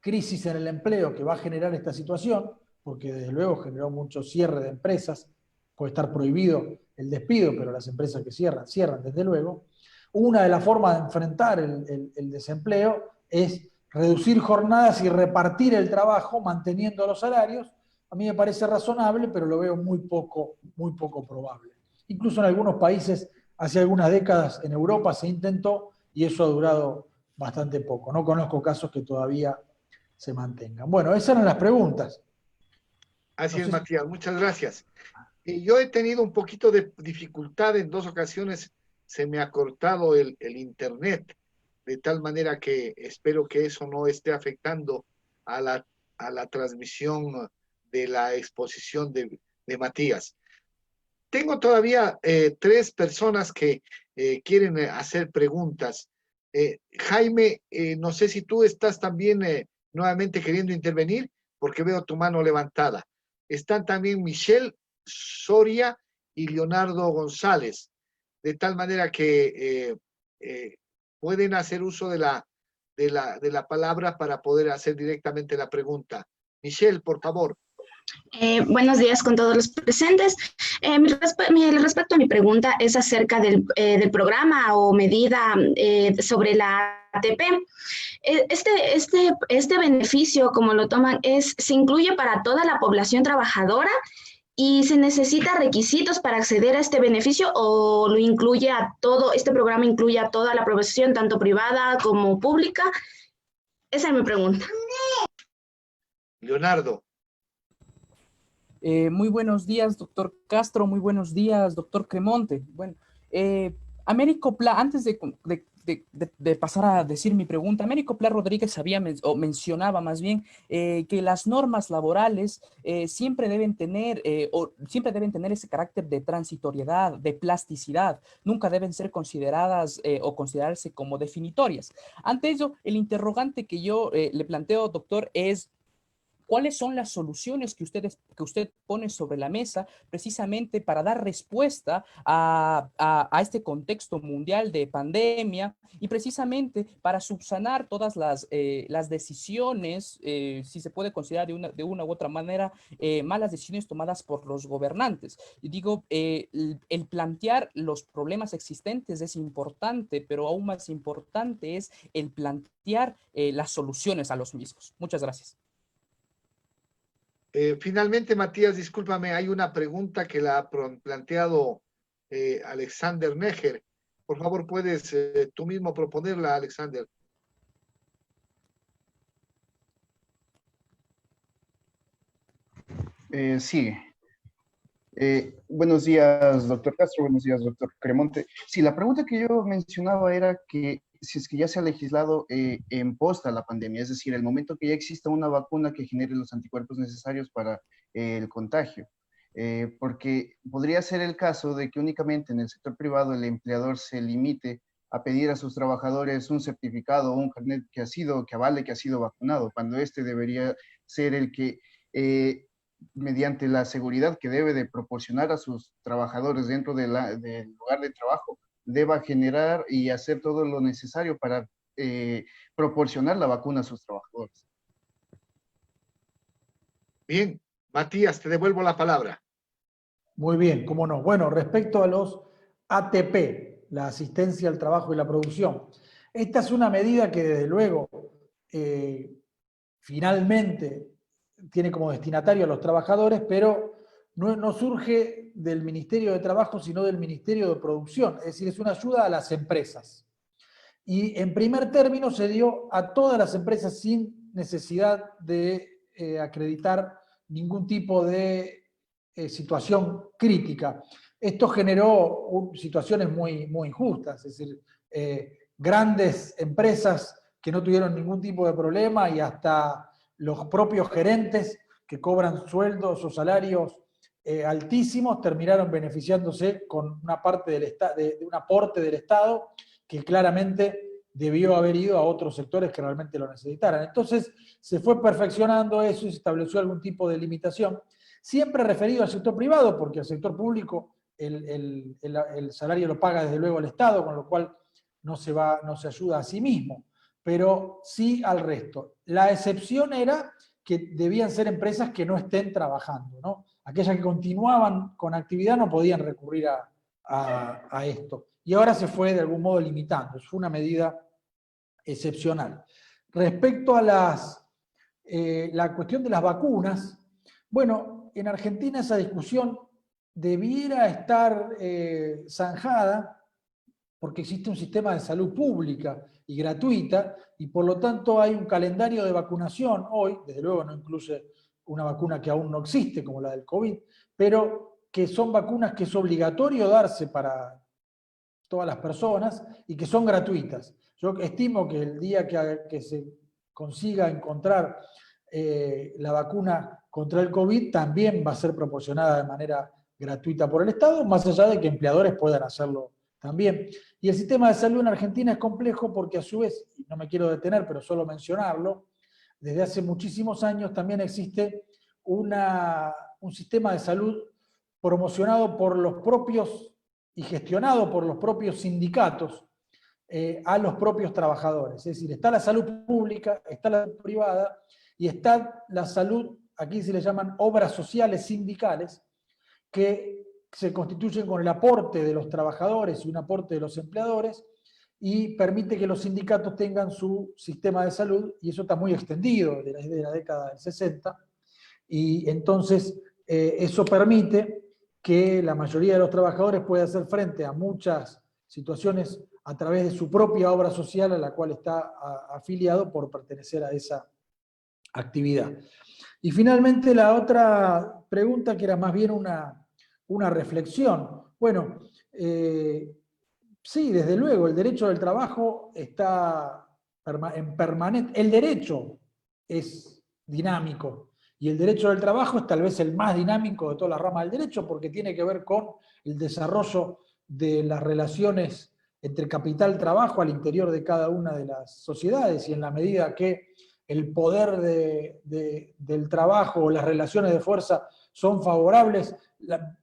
crisis en el empleo que va a generar esta situación, porque desde luego generó mucho cierre de empresas, puede estar prohibido el despido, pero las empresas que cierran, cierran desde luego. Una de las formas de enfrentar el desempleo es reducir jornadas y repartir el trabajo manteniendo los salarios. A mí me parece razonable, pero lo veo muy poco probable. Incluso en algunos países, hace algunas décadas en Europa se intentó y eso ha durado bastante poco. No conozco casos que todavía se mantengan. Bueno, esas eran las preguntas. Así es, Matías, muchas gracias. Yo he tenido un poquito de dificultad en 2 ocasiones, se me ha cortado el internet, de tal manera que espero que eso no esté afectando a la transmisión de la exposición de Matías. Tengo todavía 3 personas que quieren hacer preguntas. Jaime, no sé si tú estás también nuevamente queriendo intervenir, porque veo tu mano levantada. Están también Michelle Soria y Leonardo González, de tal manera que pueden hacer uso de la palabra para poder hacer directamente la pregunta. Michelle, por favor. Buenos días con todos los presentes. Respecto a mi pregunta es acerca del programa o medida sobre la ATP. Este beneficio, como lo toman, ¿se incluye para toda la población trabajadora y se necesita requisitos para acceder a este beneficio o lo incluye a todo, este programa incluye a toda la población, tanto privada como pública? Esa es mi pregunta. Leonardo. Muy buenos días, doctor Castro. Muy buenos días, doctor Cremonte. Bueno, Américo Pla, antes de pasar a decir mi pregunta, Américo Pla Rodríguez mencionaba más bien que las normas laborales siempre deben tener ese carácter de transitoriedad, de plasticidad. Nunca deben ser consideradas o considerarse como definitorias. Ante ello, el interrogante que yo le planteo, doctor, es ¿cuáles son las soluciones que usted pone sobre la mesa precisamente para dar respuesta a este contexto mundial de pandemia y precisamente para subsanar todas las decisiones, si se puede considerar de una u otra manera, malas decisiones tomadas por los gobernantes? Y digo, el plantear los problemas existentes es importante, pero aún más importante es el plantear las soluciones a los mismos. Muchas gracias. Finalmente, Matías, discúlpame, hay una pregunta que la ha planteado Alexander Neger. Por favor, puedes tú mismo proponerla, Alexander. Sí. Buenos días, doctor Castro. Buenos días, doctor Cremonte. Sí, la pregunta que yo mencionaba era que si es que ya se ha legislado en posta la pandemia, es decir, el momento que ya exista una vacuna que genere los anticuerpos necesarios para el contagio. Porque podría ser el caso de que únicamente en el sector privado el empleador se limite a pedir a sus trabajadores un certificado o un carnet que avale que ha sido vacunado, cuando este debería ser el que, mediante la seguridad que debe de proporcionar a sus trabajadores dentro del lugar de trabajo, deba generar y hacer todo lo necesario para proporcionar la vacuna a sus trabajadores. Bien, Matías, te devuelvo la palabra. Muy bien, cómo no. Bueno, respecto a los ATP, la asistencia al trabajo y la producción, esta es una medida que desde luego finalmente tiene como destinatario a los trabajadores, pero no surge del Ministerio de Trabajo, sino del Ministerio de Producción, es decir, es una ayuda a las empresas. Y en primer término se dio a todas las empresas sin necesidad de acreditar ningún tipo de situación crítica. Esto generó situaciones muy injustas, es decir, grandes empresas que no tuvieron ningún tipo de problema y hasta los propios gerentes que cobran sueldos o salarios altísimos terminaron beneficiándose con una parte de un aporte del Estado que claramente debió haber ido a otros sectores que realmente lo necesitaran. Entonces se fue perfeccionando eso y se estableció algún tipo de limitación, siempre referido al sector privado, porque al sector público el salario lo paga desde luego el Estado, con lo cual no se ayuda a sí mismo, pero sí al resto. La excepción era que debían ser empresas que no estén trabajando, ¿no? Aquellas que continuaban con actividad no podían recurrir a esto. Y ahora se fue de algún modo limitando, fue una medida excepcional. Respecto a la cuestión de las vacunas, bueno, en Argentina esa discusión debiera estar zanjada porque existe un sistema de salud pública y gratuita, y por lo tanto hay un calendario de vacunación hoy, desde luego no incluye una vacuna que aún no existe, como la del COVID, pero que son vacunas que es obligatorio darse para todas las personas y que son gratuitas. Yo estimo que el día que se consiga encontrar la vacuna contra el COVID también va a ser proporcionada de manera gratuita por el Estado, más allá de que empleadores puedan hacerlo también. Y el sistema de salud en Argentina es complejo porque a su vez, y no me quiero detener, pero solo mencionarlo, desde hace muchísimos años también existe un sistema de salud promocionado por los propios y gestionado por los propios sindicatos a los propios trabajadores. Es decir, está la salud pública, está la salud privada y está la salud, aquí se le llaman obras sociales sindicales, que se constituyen con el aporte de los trabajadores y un aporte de los empleadores y permite que los sindicatos tengan su sistema de salud, y eso está muy extendido desde la década del 60, y entonces eso permite que la mayoría de los trabajadores pueda hacer frente a muchas situaciones a través de su propia obra social a la cual está afiliado por pertenecer a esa actividad. Y finalmente la otra pregunta, que era más bien una reflexión. Bueno, sí, desde luego, el derecho del trabajo está en permanente. El derecho es dinámico y el derecho del trabajo es tal vez el más dinámico de toda la rama del derecho porque tiene que ver con el desarrollo de las relaciones entre capital y trabajo al interior de cada una de las sociedades, y en la medida que el poder del trabajo o las relaciones de fuerza son favorables,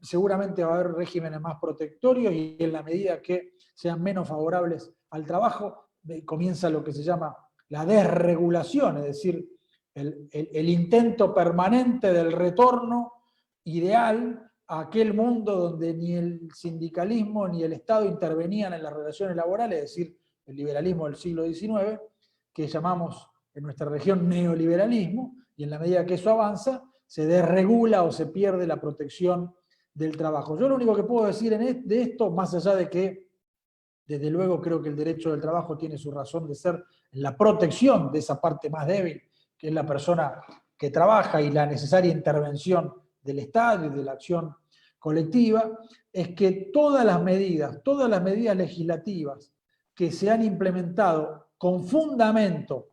seguramente va a haber regímenes más protectorios y en la medida que sean menos favorables al trabajo, comienza lo que se llama la desregulación, es decir, el intento permanente del retorno ideal a aquel mundo donde ni el sindicalismo ni el Estado intervenían en las relaciones laborales, es decir, el liberalismo del siglo XIX, que llamamos en nuestra región neoliberalismo, y en la medida que eso avanza, se desregula o se pierde la protección del trabajo. Yo lo único que puedo decir de esto, más allá de que, desde luego, creo que el derecho del trabajo tiene su razón de ser en la protección de esa parte más débil, que es la persona que trabaja y la necesaria intervención del Estado y de la acción colectiva, es que todas las medidas legislativas que se han implementado con fundamento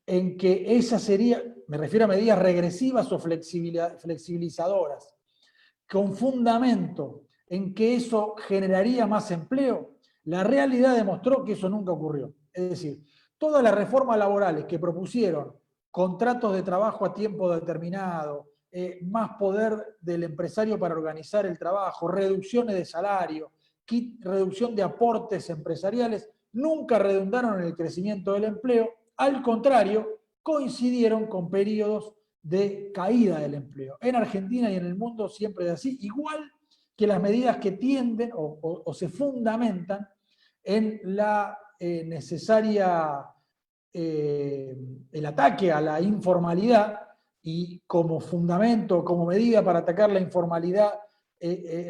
en que esa sería, me refiero a medidas regresivas o flexibilizadoras, con fundamento en que eso generaría más empleo, la realidad demostró que eso nunca ocurrió. Es decir, todas las reformas laborales que propusieron contratos de trabajo a tiempo determinado, más poder del empresario para organizar el trabajo, reducciones de salario, reducción de aportes empresariales, nunca redundaron en el crecimiento del empleo, al contrario, coincidieron con periodos de caída del empleo. En Argentina y en el mundo siempre es así, igual que las medidas que tienden o se fundamentan en la necesaria, el ataque a la informalidad, y como fundamento, como medida para atacar la informalidad,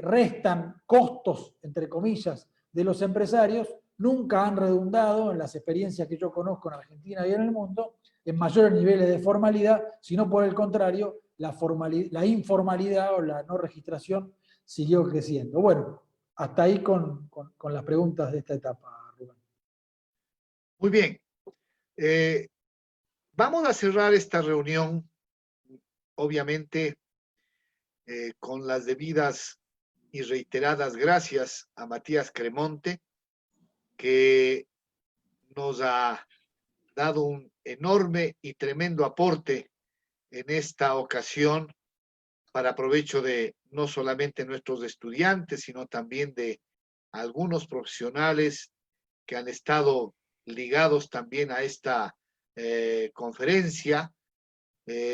restan costos, entre comillas, de los empresarios, nunca han redundado, en las experiencias que yo conozco en Argentina y en el mundo, en mayores niveles de formalidad, sino por el contrario, la informalidad o la no registración siguió creciendo. Bueno, hasta ahí con las preguntas de esta etapa, Rubén. Muy bien. Vamos a cerrar esta reunión, obviamente, con las debidas y reiteradas gracias a Matías Cremonte, que nos ha dado un enorme y tremendo aporte en esta ocasión para provecho de no solamente nuestros estudiantes, sino también de algunos profesionales que han estado ligados también a esta conferencia.